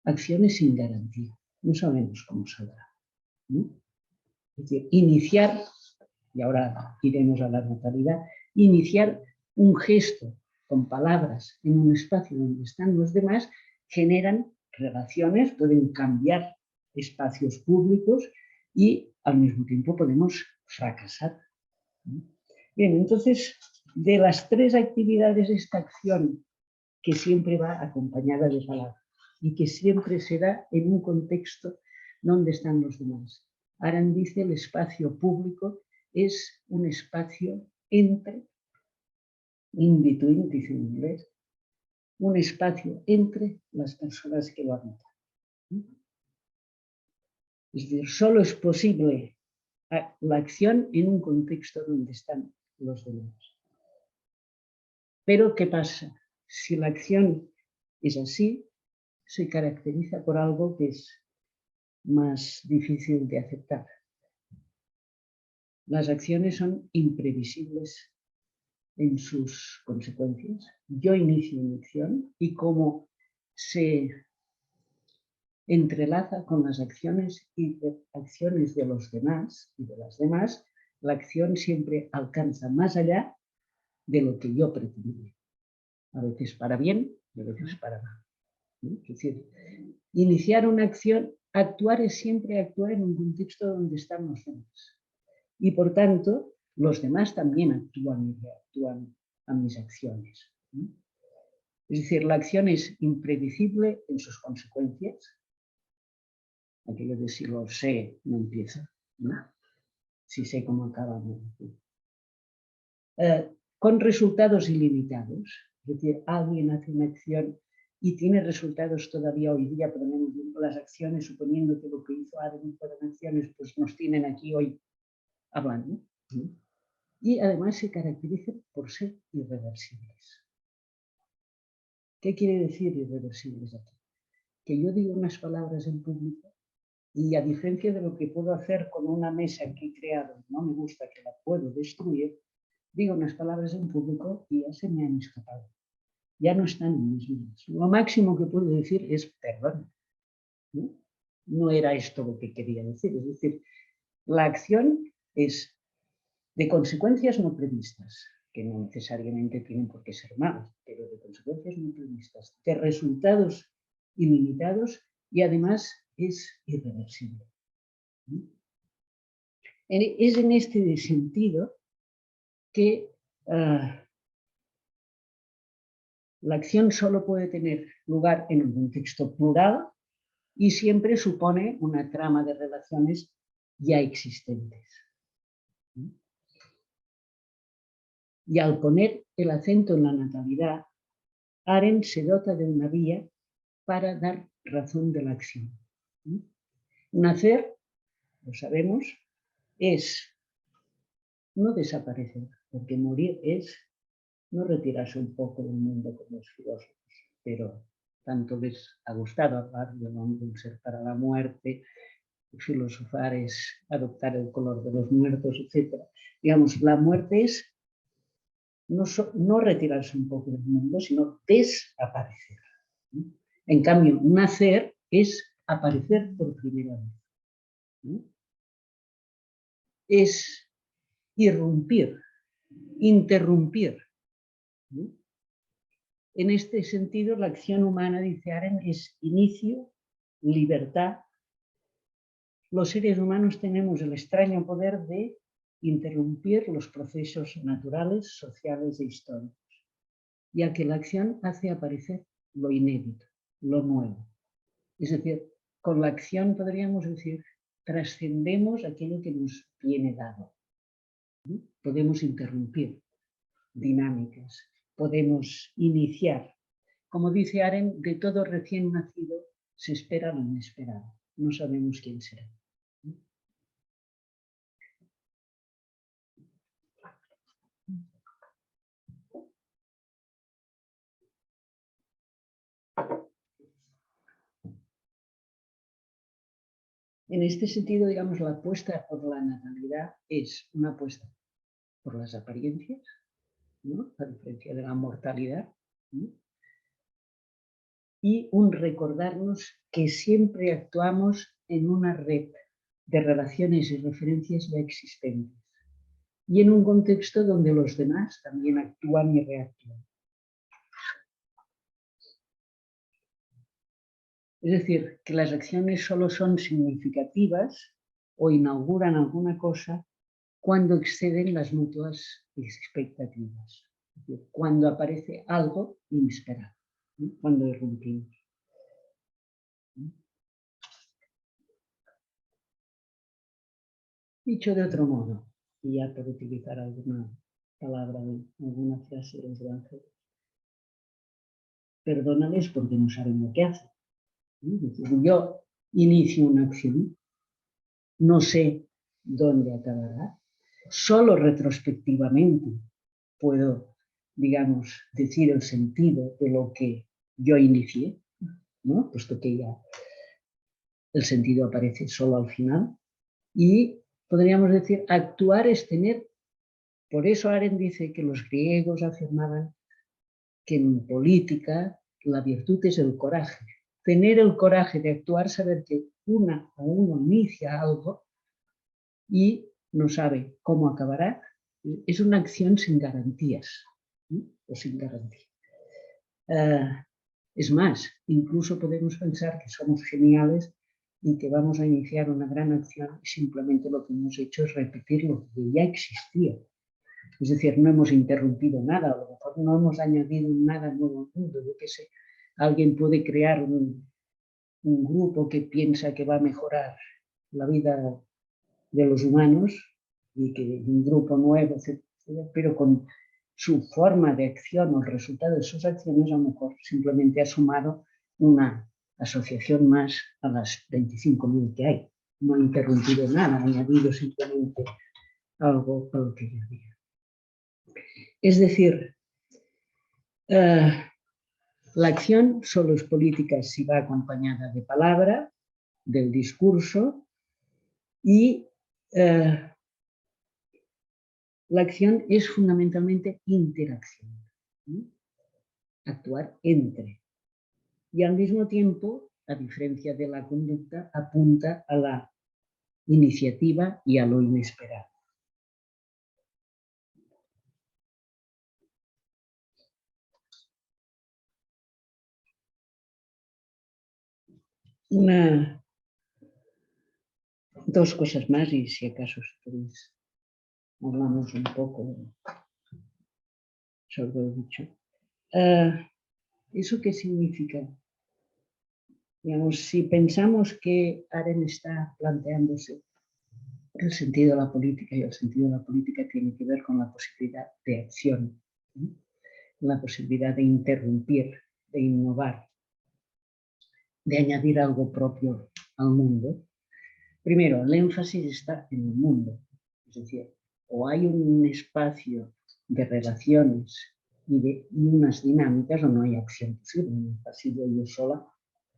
acciones sin garantía. No sabemos cómo saldrá. ¿No? Es decir, iniciar, y ahora iremos a la natalidad, iniciar un gesto con palabras en un espacio donde están los demás, generan relaciones, pueden cambiar espacios públicos y al mismo tiempo podemos fracasar. Bien, entonces, de las tres actividades de esta acción, que siempre va acompañada de palabras y que siempre se da en un contexto donde están los demás. Aran dice: el espacio público es un espacio entre, in between, dice en inglés, un espacio entre las personas que lo habitan. Es decir, solo es posible la acción en un contexto donde están los demás. Pero, ¿qué pasa? Si la acción es así, se caracteriza por algo que es más difícil de aceptar. Las acciones son imprevisibles en sus consecuencias. Yo inicio una acción y como se entrelaza con las acciones de los demás y de las demás, la acción siempre alcanza más allá de lo que yo pretendía. A veces para bien y a veces para mal. Es decir, iniciar una acción, actuar es siempre actuar en un contexto donde están los demás. Y por tanto, los demás también actúan y reactúan a mis acciones. Es decir, la acción es imprevisible en sus consecuencias. Aquello de si lo sé, no empieza. ¿No? Si sé cómo acaba, no. Con resultados ilimitados. Es decir, alguien hace una acción y tiene resultados todavía hoy día, por lo menos las acciones, suponiendo que lo que hizo Adam fueron acciones, pues nos tienen aquí hoy hablando. Y además se caracterizan por ser irreversibles. ¿Qué quiere decir irreversibles aquí? Que yo digo unas palabras en público y a diferencia de lo que puedo hacer con una mesa que he creado, no me gusta, que la puedo destruir, digo unas palabras en público y ya se me han escapado. ya no están en mis manos. Lo máximo que puedo decir es perdón. No era esto lo que quería decir. Es decir, la acción es de consecuencias no previstas, que no necesariamente tienen por qué ser malas, pero de consecuencias no previstas, de resultados ilimitados y además es irreversible. Es en este sentido que la acción solo puede tener lugar en un contexto plural y siempre supone una trama de relaciones ya existentes. Y al poner el acento en la natalidad, Arendt se dota de una vía para dar razón de la acción. Nacer, lo sabemos, es no desaparecer, porque morir es no retirarse un poco del mundo como los filósofos, pero tanto les ha gustado hablar del hombre, un ser para la muerte, filosofar es adoptar el color de los muertos, etc. Digamos, la muerte es no retirarse un poco del mundo, sino desaparecer. En cambio, nacer es aparecer por primera vez. Es irrumpir, interrumpir. En este sentido, la acción humana, dice Arendt, es inicio, libertad. Los seres humanos tenemos el extraño poder de interrumpir los procesos naturales, sociales e históricos, ya que la acción hace aparecer lo inédito, lo nuevo. Es decir, con la acción podríamos decir, trascendemos aquello que nos viene dado. Podemos interrumpir dinámicas, podemos iniciar. Como dice Arendt, de todo recién nacido se espera lo inesperado. No sabemos quién será. En este sentido, digamos, la apuesta por la natalidad es una apuesta por las apariencias, ¿no? A diferencia de la mortalidad, ¿no? Y un recordarnos que siempre actuamos en una red de relaciones y referencias ya existentes y en un contexto donde los demás también actúan y reactúan. Es decir, que las acciones solo son significativas o inauguran alguna cosa cuando exceden las mutuas expectativas, es decir, cuando aparece algo inesperado, ¿no? Cuando irrumpimos. Dicho de otro modo, y ya por utilizar alguna palabra, alguna frase de los evangelios, perdónales porque no saben lo que hacen. Es decir, yo inicio una acción, no sé dónde acabará, solo retrospectivamente puedo, digamos, decir el sentido de lo que yo inicié, ¿no? Puesto que ya el sentido aparece solo al final. Y podríamos decir, actuar es tener, por eso Arendt dice que los griegos afirmaban que en política la virtud es el coraje. Tener el coraje de actuar, saber que uno inicia algo y no sabe cómo acabará, es una acción sin garantías, ¿no? O sin garantía. Es más, incluso podemos pensar que somos geniales y que vamos a iniciar una gran acción y simplemente lo que hemos hecho es repetir lo que ya existía. Es decir, no hemos interrumpido nada, a lo mejor no hemos añadido nada nuevo al mundo. Yo qué sé, alguien puede crear un grupo que piensa que va a mejorar la vida de los humanos y que un grupo nuevo, etcétera, pero con su forma de acción o el resultado de sus acciones, a lo mejor simplemente ha sumado una asociación más a las 25.000 que hay. No ha interrumpido nada, ha añadido simplemente algo a lo que ya había. Es decir, la acción solo es política si va acompañada de palabra, del discurso y la acción es fundamentalmente interacción. actuar entre. Y al mismo tiempo, a diferencia de la conducta, apunta a la iniciativa y a lo inesperado. Dos cosas más y si acaso hablamos un poco sobre lo dicho. ¿Eso qué significa? Digamos, si pensamos que Arendt está planteándose el sentido de la política, y el sentido de la política tiene que ver con la posibilidad de acción, ¿sí? La posibilidad de interrumpir, de innovar, de añadir algo propio al mundo. Primero, el énfasis está en el mundo, es decir, o hay un espacio de relaciones y unas dinámicas o no hay acción posible. Así yo sola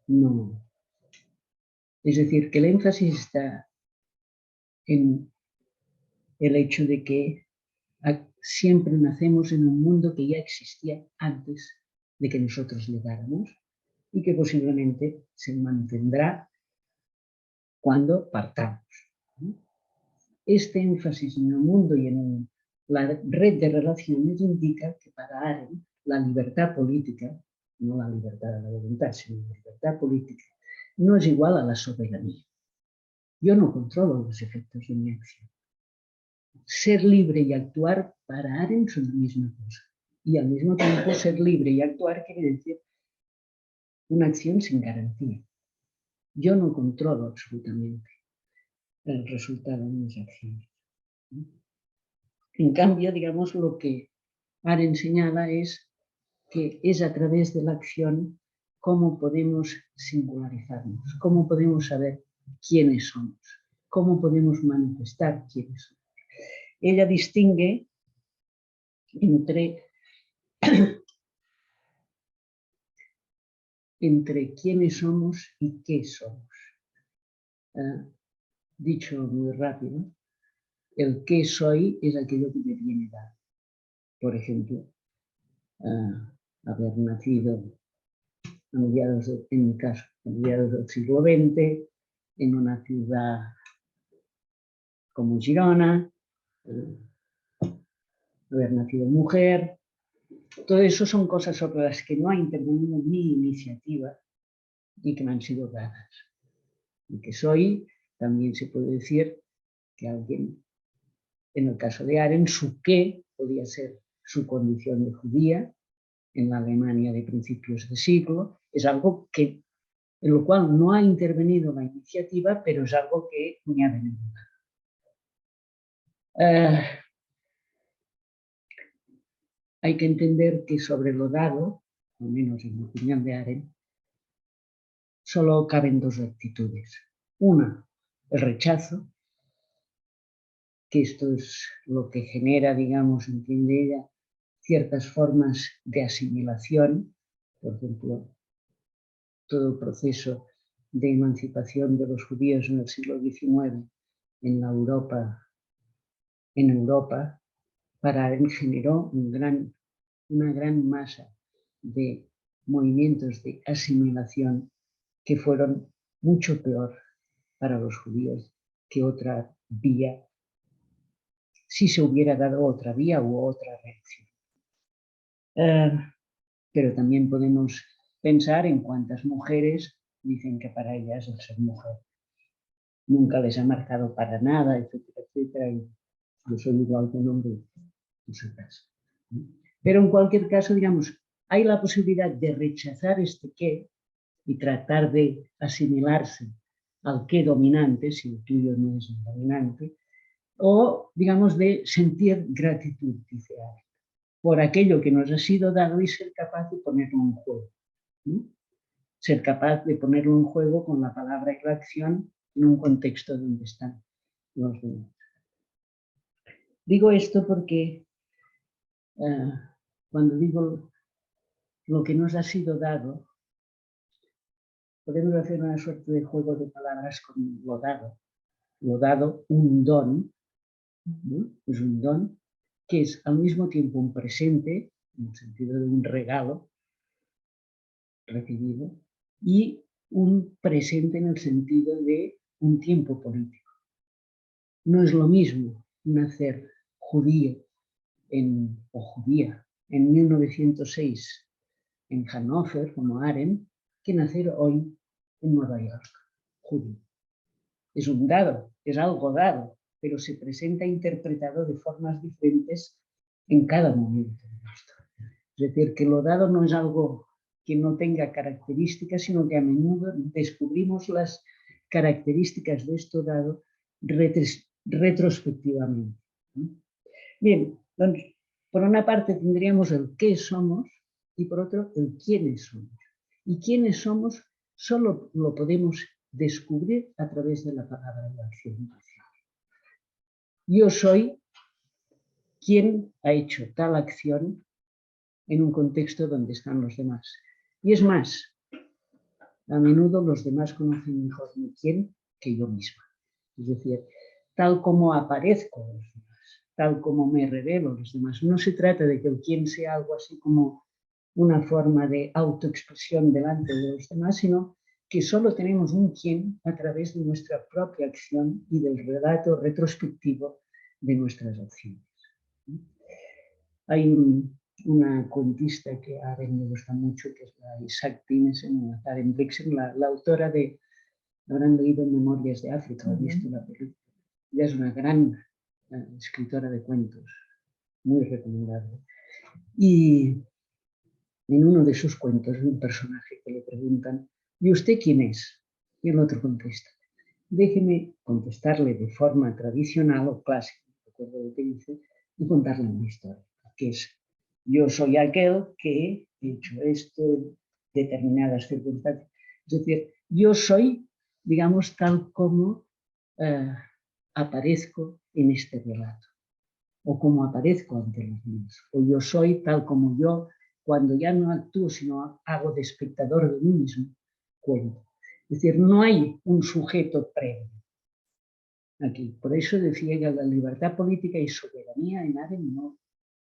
no. Es decir, que el énfasis está en el hecho de que siempre nacemos en un mundo que ya existía antes de que nosotros llegáramos y que posiblemente se mantendrá cuando partamos. Este énfasis en el mundo y en la red de relaciones indica que para Arendt la libertad política, no la libertad de la voluntad, sino la libertad política, no es igual a la soberanía. Yo no controlo los efectos de mi acción. Ser libre y actuar para Arendt son la misma cosa. Y al mismo tiempo ser libre y actuar quiere decir una acción sin garantía. Yo no controlo absolutamente el resultado de mis acciones. En cambio, digamos, lo que Arendt señala es que es a través de la acción cómo podemos singularizarnos, cómo podemos saber quiénes somos, cómo podemos manifestar quiénes somos. Ella distingue entre quiénes somos y qué somos. Dicho muy rápido, el qué soy es aquello que me viene dado. Por ejemplo, haber nacido en mi caso, a mediados del siglo XX, en una ciudad como Girona, haber nacido mujer. Todo eso son cosas sobre las que no ha intervenido mi iniciativa y que me han sido dadas. Y que soy, también se puede decir que alguien, en el caso de Arendt, su qué podía ser su condición de judía en la Alemania de principios de siglo, es algo que, en lo cual no ha intervenido la iniciativa, pero es algo que me ha venido. Hay que entender que sobre lo dado, al menos en la opinión de Arendt, solo caben dos actitudes. Una, el rechazo, que esto es lo que genera, digamos, entiende ella, ciertas formas de asimilación, por ejemplo, todo el proceso de emancipación de los judíos en el siglo XIX en Europa, para Arendt generó una gran masa de movimientos de asimilación que fueron mucho peor para los judíos que otra vía, si se hubiera dado otra vía u otra reacción. Pero también podemos pensar en cuántas mujeres dicen que para ellas el ser mujer nunca les ha marcado para nada, etcétera, etcétera, y yo soy igual que un hombre en su caso. Pero en cualquier caso, digamos, hay la posibilidad de rechazar este qué y tratar de asimilarse al qué dominante, si el tuyo no es el dominante, o, digamos, de sentir gratitud, dice Arendt, por aquello que nos ha sido dado y ser capaz de ponerlo en juego. ¿Sí? Ser capaz de ponerlo en juego con la palabra y la acción en un contexto donde están los demás. Digo esto porque cuando digo lo que nos ha sido dado, podemos hacer una suerte de juego de palabras con lo dado. Lo dado, un don, ¿no? Es un don que es al mismo tiempo un presente, en el sentido de un regalo, recibido, y un presente en el sentido de un tiempo político. No es lo mismo nacer judío o judía en 1906 en Hannover, como Arendt, que nacer hoy en Nueva York, judío. Es un dado, es algo dado, pero se presenta interpretado de formas diferentes en cada momento de la historia. Es decir, que lo dado no es algo que no tenga características, sino que a menudo descubrimos las características de esto dado retrospectivamente. Bien, entonces, por una parte tendríamos el qué somos y por otro el quiénes somos. Y quiénes somos solo lo podemos descubrir a través de la palabra y la acción. Yo soy quien ha hecho tal acción en un contexto donde están los demás. Y es más, a menudo los demás conocen mejor mi quién que yo misma. Es decir, tal como aparezco a los demás, tal como me revelo a los demás. No se trata de que el quién sea algo así como una forma de autoexpresión delante de los demás, sino que solo tenemos un quién a través de nuestra propia acción y del relato retrospectivo de nuestras acciones. Hay una cuentista que a mí me gusta mucho, que es la Isaac Dinesen, o Karen Blixen, la autora de, habrán leído Memorias de África, o visto la película. Ella es una gran escritora de cuentos, muy recomendable. Y en uno de sus cuentos, un personaje que le preguntan, ¿y usted quién es? Y el otro contesta, déjeme contestarle de forma tradicional o clásica, de acuerdo a lo que dice, y contarle una historia, que es, yo soy aquel que he hecho esto en determinadas circunstancias. Es decir, yo soy, digamos, tal como aparezco en este relato, o como aparezco ante los demás, o yo soy tal como yo, cuando ya no actúo, sino hago de espectador de mí mismo, cuento. Es decir, no hay un sujeto previo aquí. Por eso decía que la libertad política y soberanía en Arendt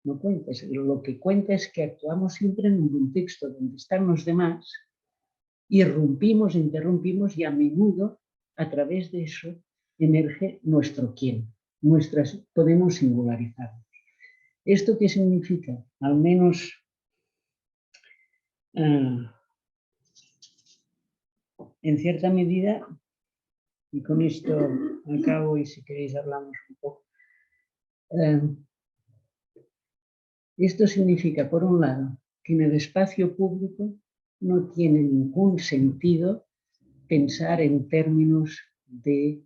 no cuenta. Lo que cuenta es que actuamos siempre en un contexto donde están los demás, irrumpimos, interrumpimos y a menudo a través de eso emerge nuestro quién. Podemos singularizarnos. ¿Esto qué significa? Al menos en cierta medida, y con esto acabo y si queréis hablamos un poco, esto significa, por un lado, que en el espacio público no tiene ningún sentido pensar en términos de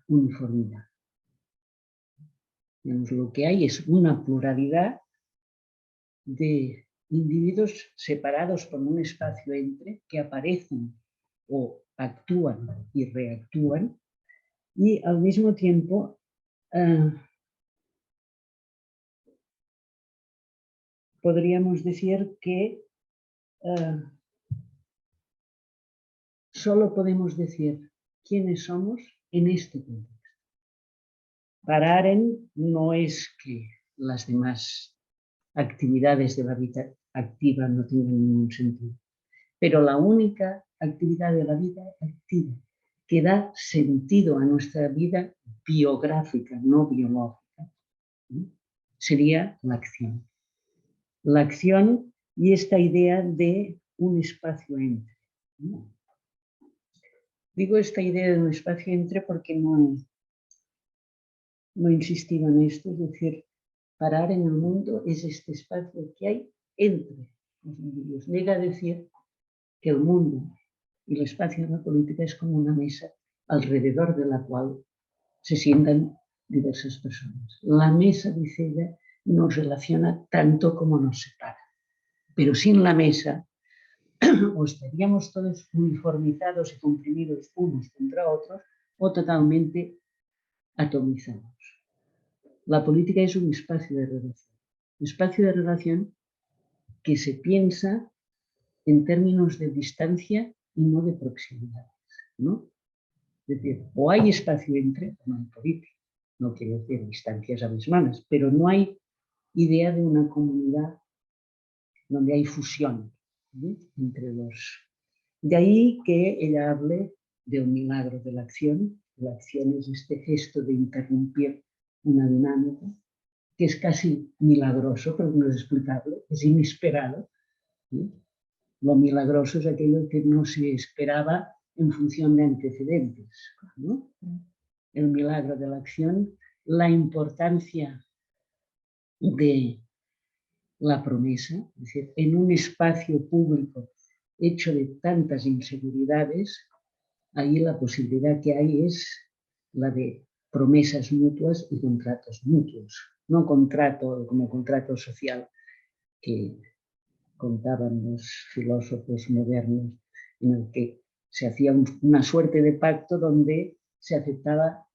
uniformidad. Digamos, lo que hay es una pluralidad de individuos separados por un espacio entre que aparecen o actúan y reactúan y al mismo tiempo podríamos decir que solo podemos decir quiénes somos en este contexto. Para Arendt no es que las demás actividades de la vida activa no tengan ningún sentido, pero la única actividad de la vida activa que da sentido a nuestra vida biográfica, no biológica, sería la acción. La acción y esta idea de un espacio entre. Digo esta idea de un espacio entre porque no he insistido en esto, es decir, parar en el mundo es este espacio que hay entre los individuos. Llega a decir que el mundo y el espacio de la política es como una mesa alrededor de la cual se sientan diversas personas. La mesa, dice ella, nos relaciona tanto como nos separa. Pero sin la mesa, o estaríamos todos uniformizados y comprimidos unos contra otros, o totalmente atomizados. La política es un espacio de relación que se piensa en términos de distancia y no de proximidades, ¿no? Es decir, o hay espacio entre, no hay política, no quiere decir distancias abismales, pero no hay idea de una comunidad donde hay fusión, entre los... De ahí que ella hable del milagro de la acción. La acción es este gesto de interrumpir una dinámica, que es casi milagroso, pero no es explicable, es inesperado. Lo milagroso es aquello que no se esperaba en función de antecedentes, ¿no? El milagro de la acción, la importancia de la promesa, es decir, en un espacio público hecho de tantas inseguridades, ahí la posibilidad que hay es la de promesas mutuas y contratos mutuos, no contrato como contrato social que contaban los filósofos modernos, en el que se hacía una suerte de pacto donde se aceptaba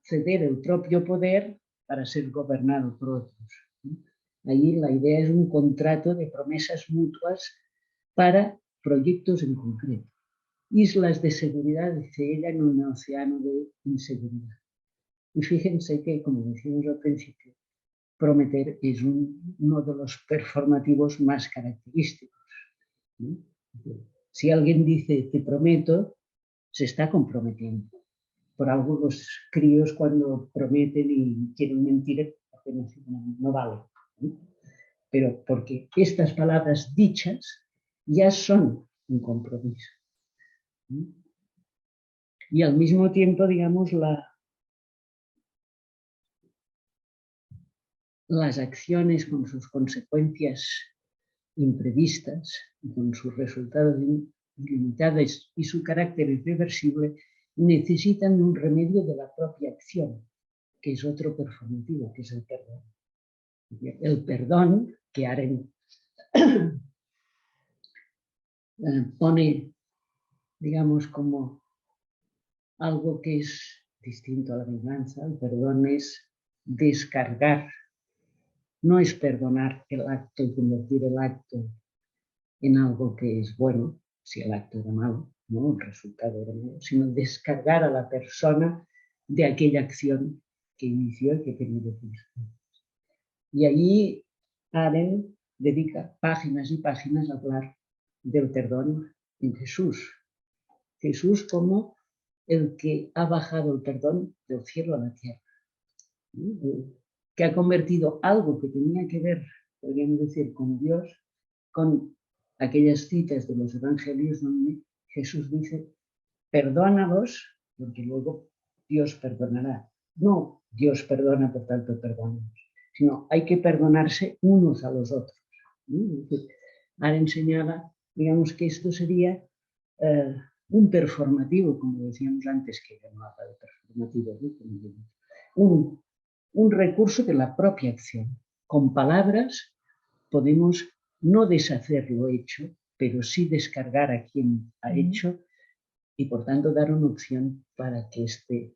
ceder el propio poder para ser gobernado por otros. Ahí la idea es un contrato de promesas mutuas para proyectos en concreto. Islas de seguridad, dice ella, en un océano de inseguridad. Y fíjense que, como decíamos al principio, prometer es uno de los performativos más característicos. Si alguien dice te prometo, se está comprometiendo. Por algo los críos cuando prometen y quieren mentir, no vale. Pero porque estas palabras dichas ya son un compromiso. Y al mismo tiempo, digamos, las acciones con sus consecuencias imprevistas, con sus resultados ilimitados y su carácter irreversible, necesitan un remedio de la propia acción, que es otro performativo, que es el perdón. El perdón, que Arendt pone, digamos, como algo que es distinto a la venganza. El perdón es descargar, no es perdonar el acto y convertir el acto en algo que es bueno, si el acto era malo, ¿no? El resultado era malo, sino descargar a la persona de aquella acción que inició y que tenía consecuencias. Y allí Arendt dedica páginas y páginas a hablar del perdón en Jesús. Jesús como el que ha bajado el perdón del cielo a la tierra, ¿no? Que ha convertido algo que tenía que ver, podríamos decir, con Dios, con aquellas citas de los evangelios donde Jesús dice, perdónalos, porque luego Dios perdonará. No Dios perdona, por tanto perdonamos, sino hay que perdonarse unos a los otros. Ahora enseñaba, digamos que esto sería un performativo, como decíamos antes, que no habla de performativo, ¿no? Un recurso de la propia acción. Con palabras podemos no deshacer lo hecho, pero sí descargar a quien ha hecho y, por tanto, dar una opción para que este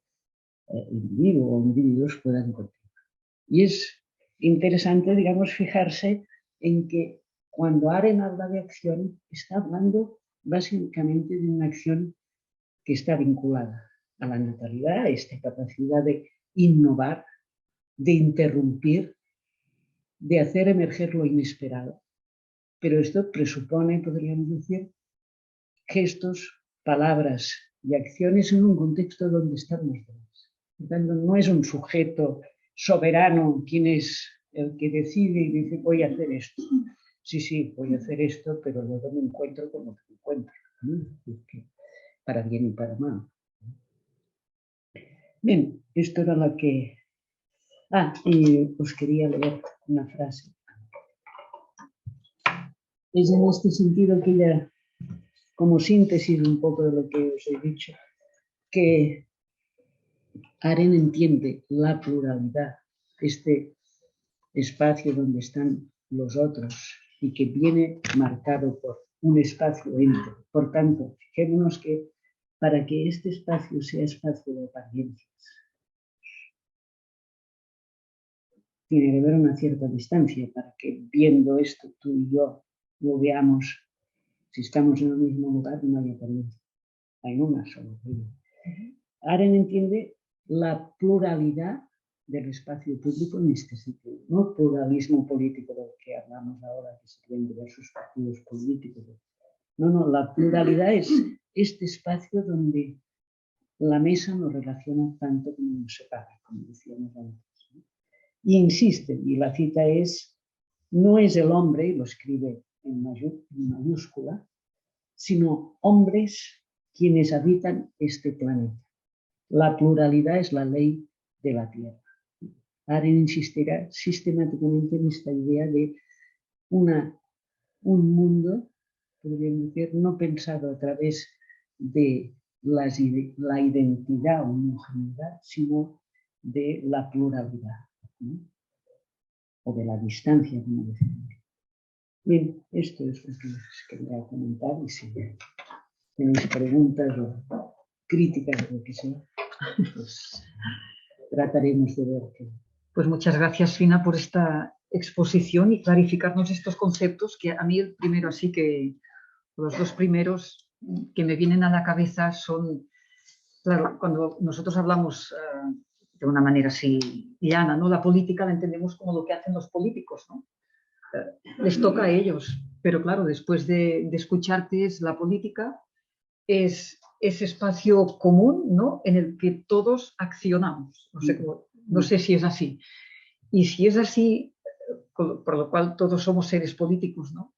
individuo o individuos puedan continuar. Y es interesante, digamos, fijarse en que cuando Arendt habla de acción, está hablando básicamente de una acción que está vinculada a la natalidad, a esta capacidad de innovar, de interrumpir, de hacer emerger lo inesperado. Pero esto presupone, podríamos decir, gestos, palabras y acciones en un contexto donde están los demás. Por tanto, no es un sujeto soberano quien es el que decide y dice voy a hacer esto. Sí, voy a hacer esto, pero luego me encuentro con lo que me encuentro, ¿no? Para bien y para mal. Bien, esto era lo que... y os quería leer una frase. Es en este sentido que ella, como síntesis un poco de lo que os he dicho, que Arendt entiende la pluralidad, este espacio donde están los otros y que viene marcado por un espacio entre. Por tanto, fijémonos que para que este espacio sea espacio de apariencias, tiene que haber una cierta distancia para que viendo esto tú y yo lo veamos. Si estamos en el mismo lugar no hay apariencia, hay una sola. Arendt entiende la pluralidad del espacio público en este sentido, no pluralismo político del que hablamos ahora, que serían diversos partidos políticos, No, la pluralidad es este espacio donde la mesa nos relaciona tanto como nos separa, como decíamos antes. Y insiste, y la cita es, no es el hombre, y lo escribe en mayúscula, sino hombres quienes habitan este planeta. La pluralidad es la ley de la Tierra. Arendt insistirá sistemáticamente en esta idea de un mundo, podríamos decir, no pensado a través de la identidad o homogeneidad, sino de la pluralidad, ¿no? O de la distancia, como decimos. Bien, esto es lo que les quería comentar y si tenéis preguntas o críticas o lo que sea, pues trataremos de ver qué. Pues muchas gracias, Fina, por esta exposición y clarificarnos estos conceptos que a mí el primero, así que los dos primeros que me vienen a la cabeza son, claro, cuando nosotros hablamos de una manera así llana, ¿no? La política la entendemos como lo que hacen los políticos, ¿no? Les toca a ellos, pero claro, después de escucharte, es la política es ese espacio común, ¿no? En el que todos accionamos. No sé si es así. Y si es así, por lo cual todos somos seres políticos, ¿no?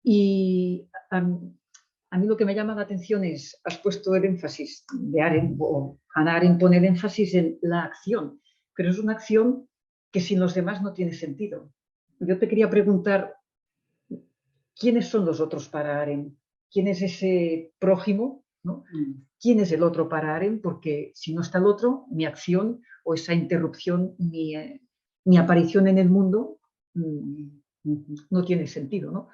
Y a mí lo que me llama la atención es, has puesto el énfasis de Arendt, o Hannah Arendt pone el énfasis en la acción, pero es una acción que sin los demás no tiene sentido. Yo te quería preguntar, ¿quiénes son los otros para Arendt? ¿Quién es ese prójimo? ¿No? ¿Quién es el otro para Arendt? Porque si no está el otro, mi acción o esa interrupción, mi aparición en el mundo no tiene sentido, ¿no?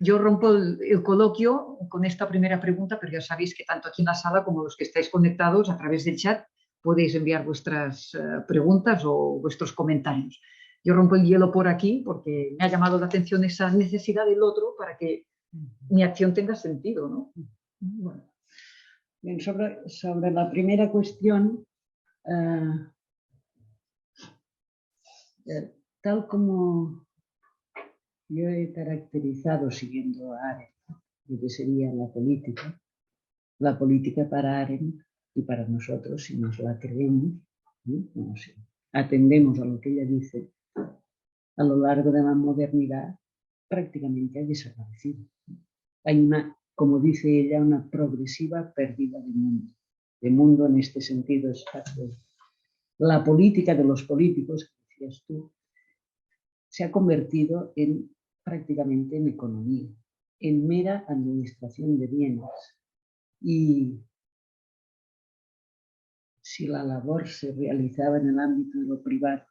Yo rompo el coloquio con esta primera pregunta, pero ya sabéis que tanto aquí en la sala como los que estáis conectados a través del chat podéis enviar vuestras preguntas o vuestros comentarios. Yo rompo el hielo por aquí porque me ha llamado la atención esa necesidad del otro para que mi acción tenga sentido, ¿no? Bueno. Bien, sobre la primera cuestión, tal como yo he caracterizado siguiendo a Arendt, lo que sería la política para Arendt y para nosotros, si nos la creemos, ¿no? Si atendemos a lo que ella dice, a lo largo de la modernidad prácticamente ha desaparecido. Hay una, como dice ella, una progresiva pérdida de mundo. De mundo en este sentido es la política de los políticos, que decías tú, se ha convertido prácticamente en economía, en mera administración de bienes. Y si la labor se realizaba en el ámbito de lo privado,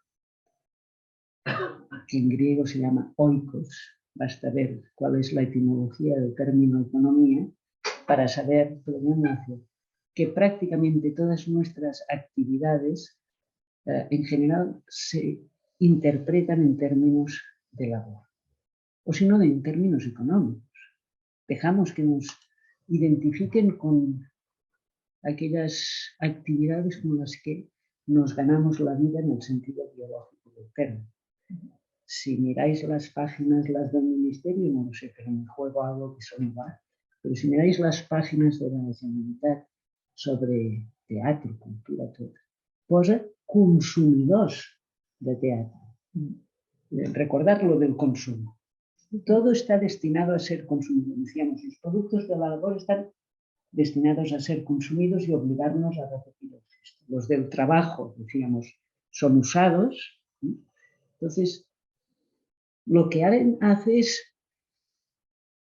que en griego se llama oikos, basta ver cuál es la etimología del término economía, para saber, que prácticamente todas nuestras actividades en general se interpretan en términos de labor, o si no, en términos económicos. Dejamos que nos identifiquen con aquellas actividades con las que nos ganamos la vida en el sentido biológico del término. Si miráis las páginas, las del Ministerio, no lo sé, pero me juego algo que son igual, pero si miráis las páginas de la Generalitat sobre teatro, cultura, tot, posa consumidors de teatre. Recordar lo del consumo. Todo está destinado a ser consumido. Decíamos, los productos de la labor están destinados a ser consumidos y obligarnos a repetir el gesto. Los del trabajo, decíamos, son usados. Entonces, lo que Arendt hace es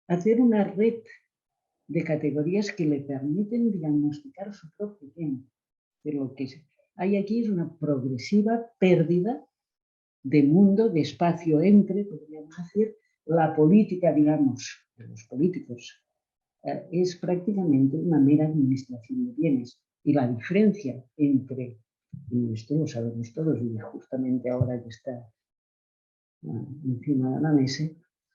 hacer una red de categorías que le permiten diagnosticar su propio tiempo. Pero lo que hay aquí es una progresiva pérdida de mundo, de espacio entre, podríamos decir, la política, digamos, de los políticos, es prácticamente una mera administración de bienes. Y la diferencia entre, y esto lo sabemos todos, y justamente ahora que está encima de la mesa,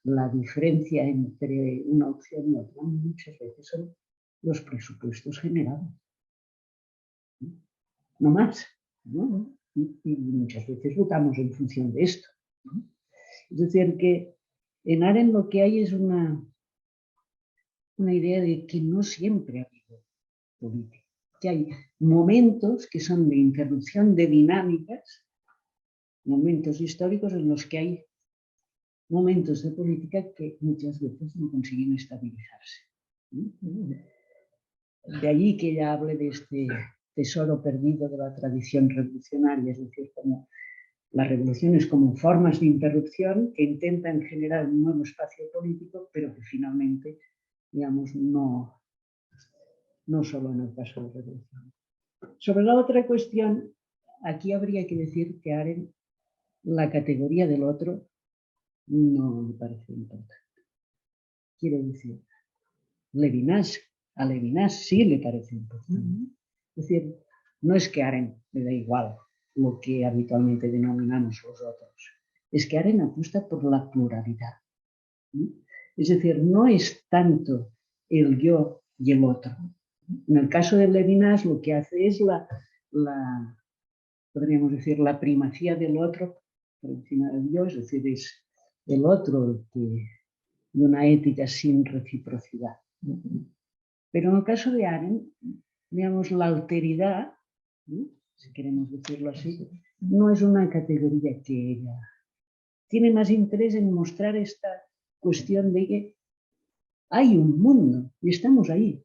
la diferencia entre una opción y otra muchas veces son los presupuestos generados. No más, ¿no? Y muchas veces votamos en función de esto, ¿no? Es decir, que en Arendt lo que hay es una una idea de que no siempre ha habido política, que hay momentos que son de interrupción de dinámicas, momentos históricos en los que hay momentos de política que muchas veces no consiguen estabilizarse. De allí que ella hable de este tesoro perdido de la tradición revolucionaria, es decir, como las revoluciones como formas de interrupción que intentan generar un nuevo espacio político, pero que finalmente, digamos, no solo en el caso de la revolución. Sobre la otra cuestión, aquí habría que decir que Arendt, la categoría del otro, no me parece importante. Quiero decir, a Levinas sí le parece importante. Es decir, no es que Arendt le da igual lo que habitualmente denominamos los otros, es que Arendt apuesta por la pluralidad. Es decir, no es tanto el yo y el otro. En el caso de Levinas lo que hace es podríamos decir, la primacía del otro por encima del yo, es decir, es el otro el que y una ética sin reciprocidad. Pero en el caso de Arendt, digamos, la alteridad, si queremos decirlo así, no es una categoría que ella tiene más interés en mostrar esta cuestión de que hay un mundo y estamos ahí.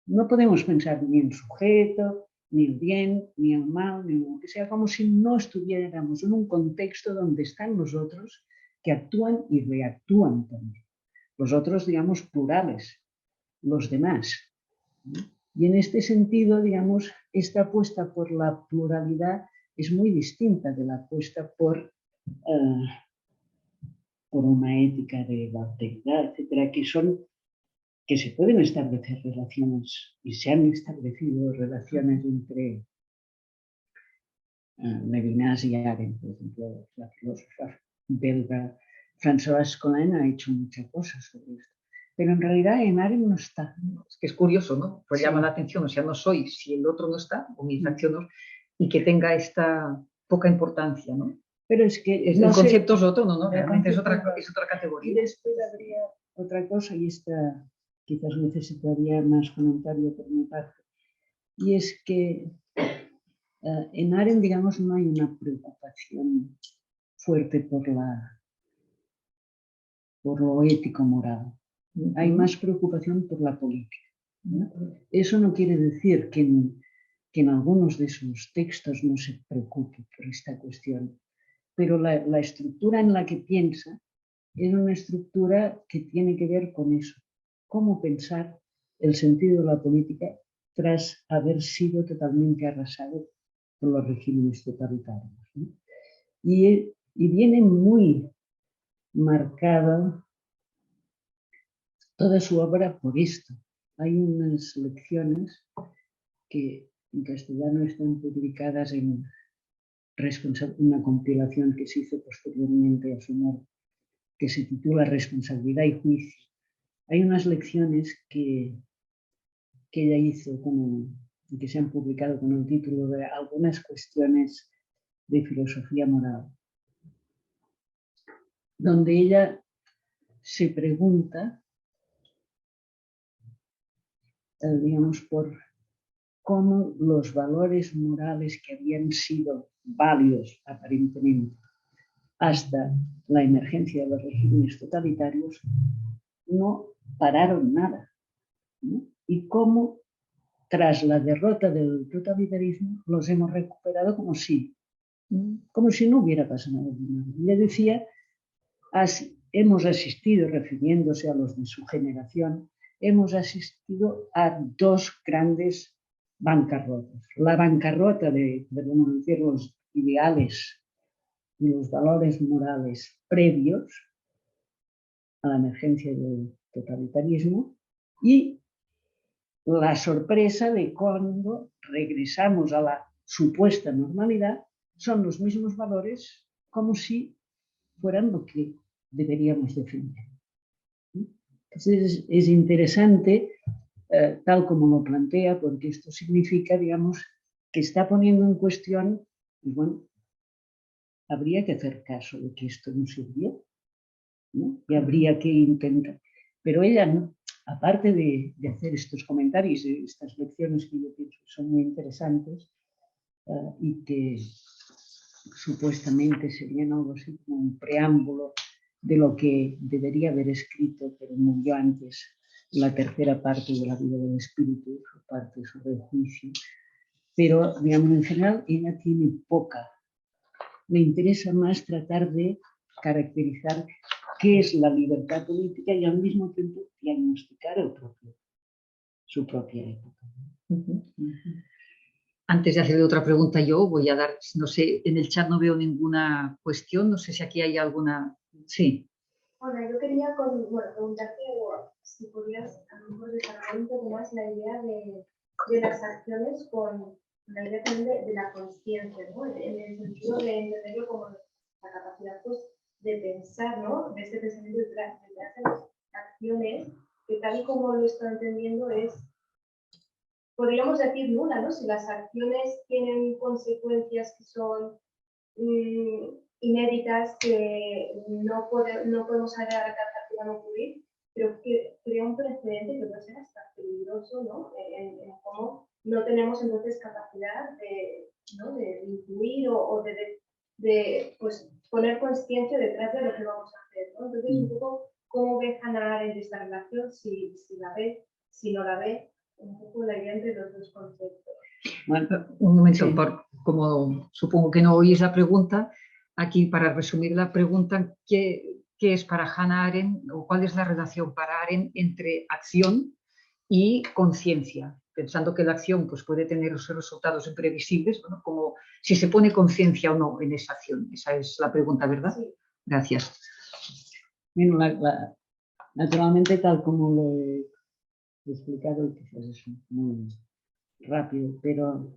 No podemos pensar ni en sujeto, ni el bien, ni el mal, ni lo que sea, como si no estuviéramos en un contexto donde están los otros que actúan y reactúan también. Los otros, digamos, plurales, los demás. Y en este sentido, digamos, esta apuesta por la pluralidad es muy distinta de la apuesta por una ética de la alteridad, etcétera, que se pueden establecer relaciones y se han establecido relaciones entre Levinas y Arendt, por ejemplo, la filósofa belga Françoise Collin ha hecho muchas cosas sobre esto. Pero en realidad en Arendt no está. Es que es curioso, ¿no? Pues llama la atención, o sea, no soy si el otro no está, o mis acciones, y que tenga esta poca importancia, ¿no? Pero es que el concepto es otro, ¿no? Realmente es otra categoría. Y después habría otra cosa, y esta quizás necesitaría más comentario por mi parte, y es que en Arendt, digamos, no hay una preocupación fuerte por lo ético-moral. Hay más preocupación por la política, ¿no? Eso no quiere decir que en algunos de sus textos no se preocupe por esta cuestión, pero la estructura en la que piensa es una estructura que tiene que ver con eso, cómo pensar el sentido de la política tras haber sido totalmente arrasado por los regímenes totalitarios, ¿no? Y viene muy marcada toda su obra por esto. Hay unas lecciones que en castellano están publicadas en una compilación que se hizo posteriormente a su muerte, que se titula Responsabilidad y Juicio. Hay unas lecciones que ella hizo que se han publicado con el título de Algunas cuestiones de filosofía moral, donde ella se pregunta, digamos, por cómo los valores morales que habían sido válidos aparentemente hasta la emergencia de los regímenes totalitarios no pararon nada, ¿no? Y cómo tras la derrota del totalitarismo los hemos recuperado como si no hubiera pasado nada. Ella decía, hemos asistido, refiriéndose a los de su generación, hemos asistido a dos grandes bancarrotas. La bancarrota de decir, los ideales y los valores morales previos a la emergencia del totalitarismo y la sorpresa de cuando regresamos a la supuesta normalidad son los mismos valores como si fueran lo que deberíamos defender. Entonces es interesante tal como lo plantea, porque esto significa, digamos, que está poniendo en cuestión, y bueno, habría que hacer caso de que esto no sirvió, ¿no? Y habría que intentar. Pero ella aparte de hacer estos comentarios, estas lecciones que yo pienso que son muy interesantes y que supuestamente serían algo así como un preámbulo de lo que debería haber escrito, pero murió antes, la tercera parte de la vida del espíritu, su parte sobre el juicio. Pero, digamos, en general, ella tiene poca. Me interesa más tratar de caracterizar qué es la libertad política y al mismo tiempo diagnosticar su propia época. Antes de hacerle otra pregunta yo, voy a dar, no sé, en el chat no veo ninguna cuestión, no sé si aquí hay alguna. Sí. Bueno, yo quería preguntarte si podías a lo mejor desarrollar un poco más la idea de las acciones con la idea también de la conciencia, ¿no? En el sentido de entenderlo como la capacidad pues, de pensar, ¿no? De este pensamiento detrás de las acciones, que tal y como lo estoy entendiendo es, podríamos decir nula, ¿no? Si las acciones tienen consecuencias que son inéditas, que no podemos agregar a que van a ocurrir, pero que crea un precedente que puede ser hasta peligroso, ¿no? En cómo no tenemos entonces capacidad de, ¿no? de influir o de pues, poner conciencia detrás de lo que vamos a hacer, ¿no? Entonces, un poco, ¿cómo ve Hannah Arendt esta relación? Si la ve, si no la ve, un poco la idea entre los dos conceptos. Bueno, un momento, Sí. como supongo que no oís la pregunta, aquí para resumir la pregunta, ¿qué es para Hannah Arendt o cuál es la relación para Arendt entre acción y conciencia? Pensando que la acción pues, puede tener esos resultados imprevisibles, ¿no? Como si se pone conciencia o no en esa acción. Esa es la pregunta, ¿verdad? Sí. Gracias. Bueno, naturalmente, tal como lo he explicado, quizás es muy rápido, pero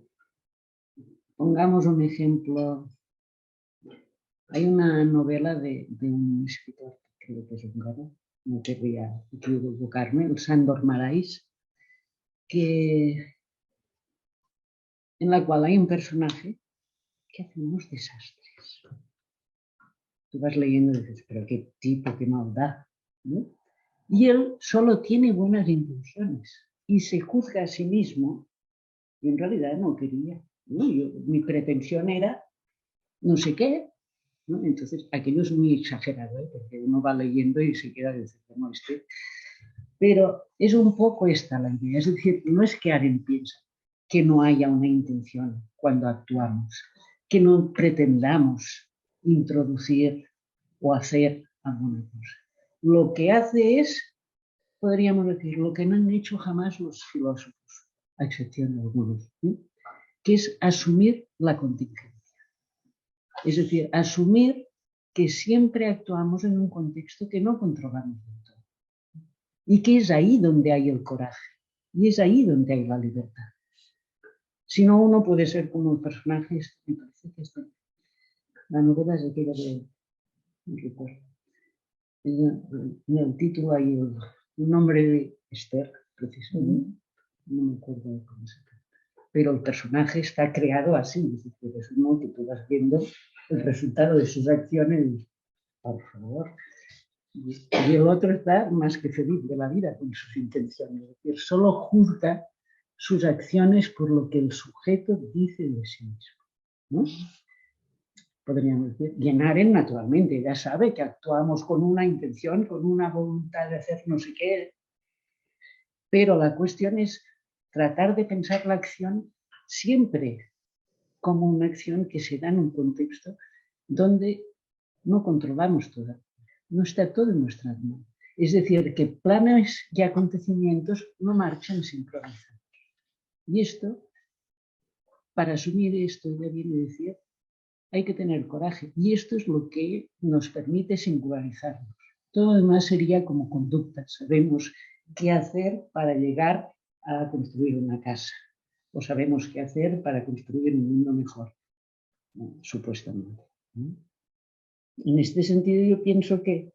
pongamos un ejemplo. Hay una novela de un escritor, creo que es húngaro, no querría equivocarme, el Sándor Márai, en la cual hay un personaje que hace unos desastres. Tú vas leyendo y dices, pero qué tipo, qué maldad, ¿no? Y él solo tiene buenas intenciones y se juzga a sí mismo y en realidad no quería, ¿no? Mi pretensión era no sé qué, ¿no? Entonces aquello es muy exagerado, ¿eh? Porque uno va leyendo y se queda diciendo, no, pero es un poco esta la idea, es decir, no es que Arendt piensa que no haya una intención cuando actuamos, que no pretendamos introducir o hacer alguna cosa. Lo que hace es, podríamos decir, lo que no han hecho jamás los filósofos, a excepción de algunos, ¿sí? Que es asumir la contingencia. Es decir, asumir que siempre actuamos en un contexto que no controlamos del todo. Y que es ahí donde hay el coraje. Y es ahí donde hay la libertad. Si no, uno puede ser como el personaje, me parece que la novela es aquella de, no recuerdo, en el título hay un nombre de Esther, precisamente, no me acuerdo cómo se llama. Pero el personaje está creado así, es decir, es uno que tú vas viendo el resultado de sus acciones, por favor. Y el otro está más que feliz de la vida con sus intenciones, es decir, solo juzga sus acciones por lo que el sujeto dice de sí mismo, ¿no? Podríamos decir, y en Arendt, naturalmente, ya sabe que actuamos con una intención, con una voluntad de hacer no sé qué, pero la cuestión es tratar de pensar la acción siempre como una acción que se da en un contexto donde no controlamos todo, no está todo en nuestras manos. Es decir, que planes y acontecimientos no marchan sincronizados. Y esto, para asumir esto, ya viene a decir, hay que tener coraje. Y esto es lo que nos permite singularizarnos. Todo lo demás sería como conducta. Sabemos qué hacer para llegar a construir una casa. O sabemos qué hacer para construir un mundo mejor, supuestamente. En este sentido, yo pienso que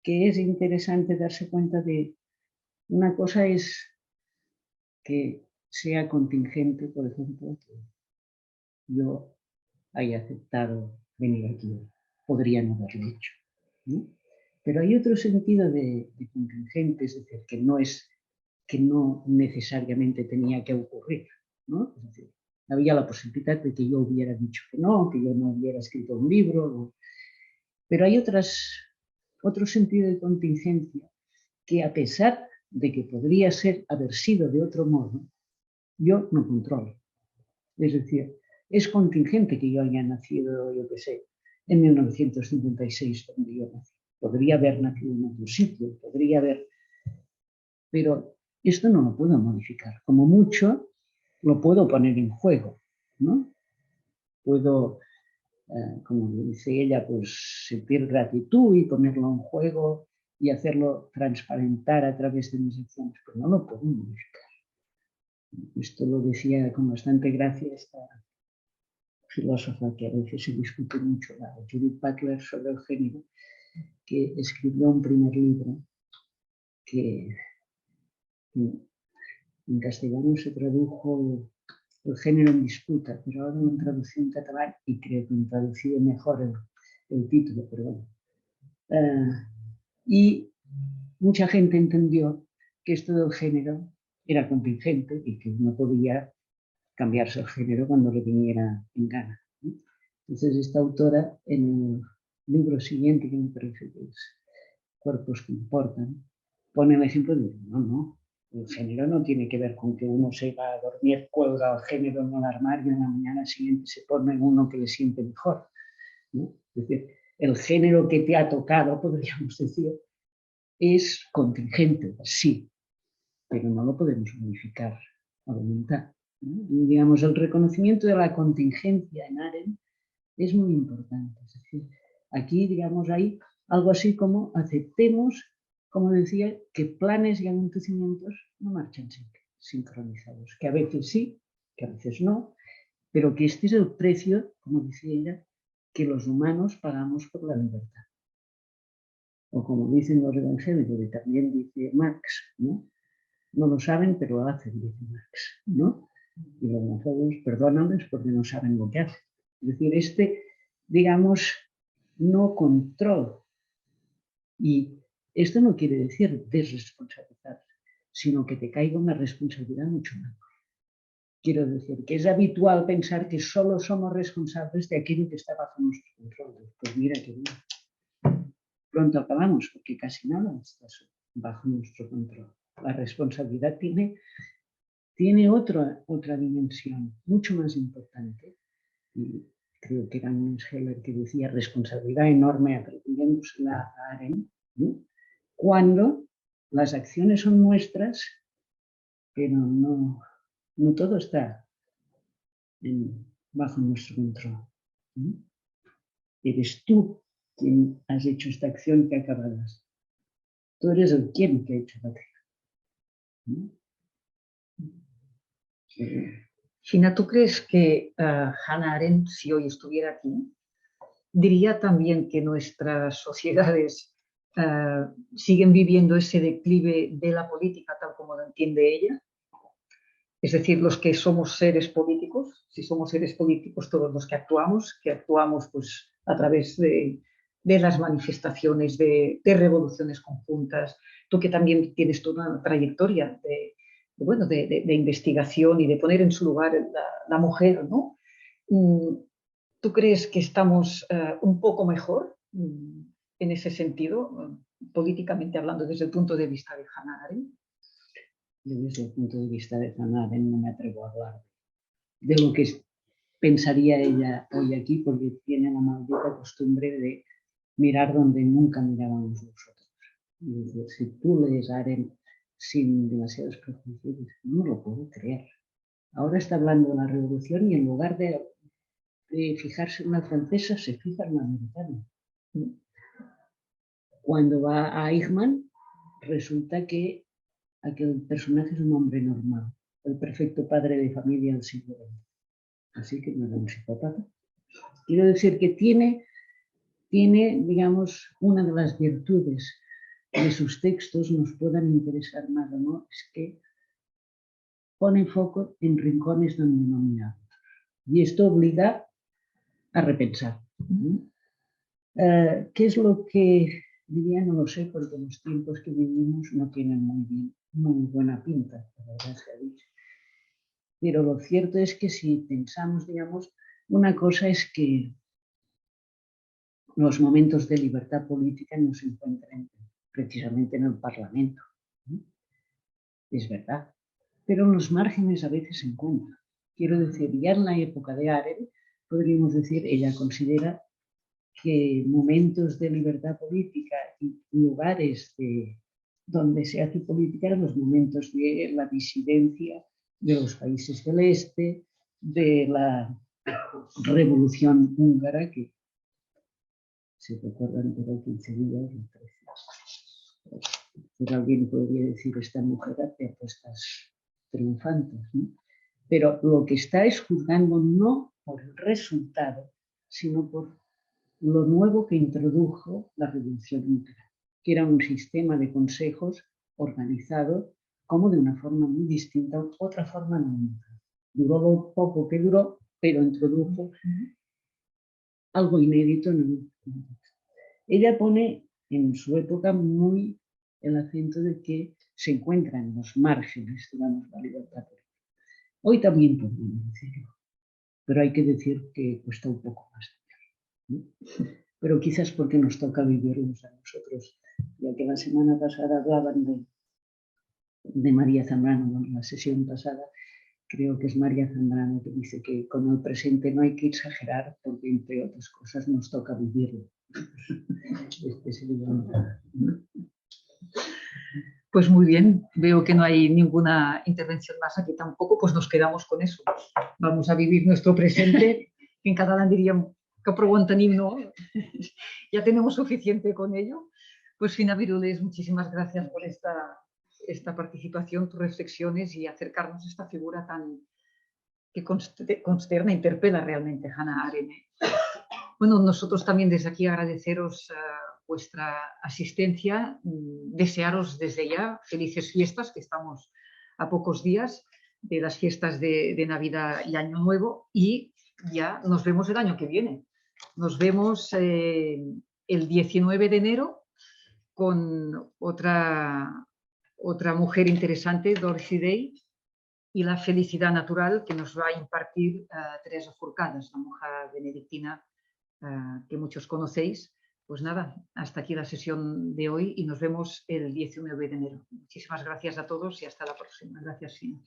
es interesante darse cuenta de una cosa es que sea contingente, por ejemplo, que yo haya aceptado venir aquí. Podría no haberlo hecho, ¿no? Pero hay otro sentido de contingente, es decir, que no necesariamente tenía que ocurrir, ¿no? Es decir, había la posibilidad de que yo hubiera dicho que yo no hubiera escrito un libro, pero hay otro sentido de contingencia que, a pesar de que podría haber sido de otro modo, yo no controlo. Es decir, es contingente que yo haya nacido, yo qué sé, en 1956, donde yo nací. Podría haber nacido en otro sitio, pero esto no lo puedo modificar. Como mucho, lo puedo poner en juego, ¿no? Puedo, como dice ella, pues sentir gratitud y ponerlo en juego y hacerlo transparentar a través de mis acciones, pero no lo puedo modificar. Esto lo decía con bastante gracia esta filósofa que a veces se discute mucho, la Judith Butler, sobre el género, que escribió un primer libro que en castellano se tradujo El género en disputa, pero ahora lo han traducido en catalán y creo que han traducido mejor el título, pero bueno. Y mucha gente entendió que esto del género era contingente y que no podía cambiarse el género cuando le viniera en gana. Entonces, esta autora, en el libro siguiente, que me parece que es Cuerpos que importan, pone el ejemplo de, no, el género no tiene que ver con que uno se va a dormir, cuelga el género en el armario y en la mañana siguiente se pone en uno que le siente mejor, ¿no? Es decir, el género que te ha tocado, podríamos decir, es contingente, sí, pero no lo podemos modificar a voluntad, ¿no? Y, digamos, el reconocimiento de la contingencia en Arendt es muy importante. Es decir, aquí, digamos, hay algo así como aceptemos, como decía, que planes y acontecimientos no marchan sincronizados, que a veces sí, que a veces no, pero que este es el precio, como decía ella, que los humanos pagamos por la libertad. O como dicen los evangélicos, y también dice Marx, ¿no? No lo saben, pero lo hacen, dice Marx, ¿no? Y los homófobos, perdónales porque no saben lo que hacen. Es decir, digamos, no control. Y esto no quiere decir desresponsabilizar, sino que te caiga una responsabilidad mucho mayor. Quiero decir que es habitual pensar que solo somos responsables de aquello que está bajo nuestro control. Pues mira que bien. Pronto acabamos, porque casi nada está bajo nuestro control. La responsabilidad tiene otra dimensión mucho más importante. Y creo que era un Heller que decía responsabilidad enorme atribuyéndosela a Arendt, ¿no? Cuando las acciones son nuestras, pero no todo está bajo nuestro control, ¿no? Eres tú quien has hecho esta acción que acabas. Tú eres el quien que ha hecho la acción, ¿no? Gina, ¿tú crees que Hannah Arendt, si hoy estuviera aquí, diría también que nuestras sociedades siguen viviendo ese declive de la política tal como lo entiende ella? Es decir, los que somos seres políticos, si somos seres políticos, todos los que actuamos pues, a través de las manifestaciones, de revoluciones conjuntas. Tú que también tienes toda una trayectoria de investigación y de poner en su lugar la mujer, ¿no? ¿Tú crees que estamos un poco mejor en ese sentido, políticamente hablando, desde el punto de vista de Hannah Arendt? Yo desde el punto de vista de Hannah Arendt no me atrevo a hablar de lo que pensaría ella hoy aquí, porque tiene la maldita costumbre de mirar donde nunca mirábamos nosotros. Es decir, si tú lees a Arendt sin demasiados prejuicios, no lo puedo creer. Ahora está hablando de la revolución y en lugar de fijarse en la francesa, se fija en la americana. Cuando va a Eichmann, resulta que aquel personaje es un hombre normal, el perfecto padre de familia del siglo XX. Así que no era un psicópata. Quiero decir que tiene, digamos, una de las virtudes de sus textos, nos puedan interesar más o no, es que pone foco en rincones donde no miramos. Y esto obliga a repensar. ¿Qué es lo que Diría no lo sé, porque los tiempos que vivimos no tienen muy buena pinta, la verdad se ha dicho. Pero lo cierto es que si pensamos, digamos, una cosa es que los momentos de libertad política no se encuentran precisamente en el Parlamento, ¿no? Es verdad, pero en los márgenes a veces se encuentran. Quiero decir, ya en la época de Arendt, podríamos decir, ella considera que momentos de libertad política y lugares donde se hace política eran los momentos de la disidencia de los países del este, de la revolución húngara, que se recuerdan por 15 días o 13. Pero alguien podría decir, esta mujer hace apuestas triunfantes, ¿no? Pero lo que está es juzgando no por el resultado, sino por lo nuevo que introdujo la Revolución húngara, que era un sistema de consejos organizado como de una forma muy distinta, otra forma nunca. Duró lo poco que duró, pero introdujo algo inédito en el contexto. Ella pone en su época muy el acento de que se encuentra en los márgenes, digamos, la libertad política. Hoy también podemos decirlo, pero hay que decir que cuesta un poco más, ¿no? Pero quizás porque nos toca vivirlos a nosotros, ya que la semana pasada hablaban de María Zambrano en la sesión pasada. Creo que es María Zambrano que dice que con el presente no hay que exagerar porque, entre otras cosas, nos toca vivirlo. Pues muy bien, veo que no hay ninguna intervención más aquí tampoco, pues nos quedamos con eso. Vamos a vivir nuestro presente, que en catalán diríamos que prou en tenim, no? Ya tenemos suficiente con ello. Pues Fina Virules, muchísimas gracias por esta participación, tus reflexiones y acercarnos a esta figura tan que consterna, interpela realmente Hannah Arendt. Bueno, nosotros también desde aquí agradeceros vuestra asistencia, desearos desde ya felices fiestas, que estamos a pocos días de las fiestas de Navidad y Año Nuevo, y ya nos vemos el año que viene. Nos vemos el 19 de enero con otra mujer interesante, Dorothy Day, y la felicidad natural que nos va a impartir Teresa Forcades, la monja benedictina que muchos conocéis. Pues nada, hasta aquí la sesión de hoy y nos vemos el 19 de enero. Muchísimas gracias a todos y hasta la próxima. Gracias, Fina.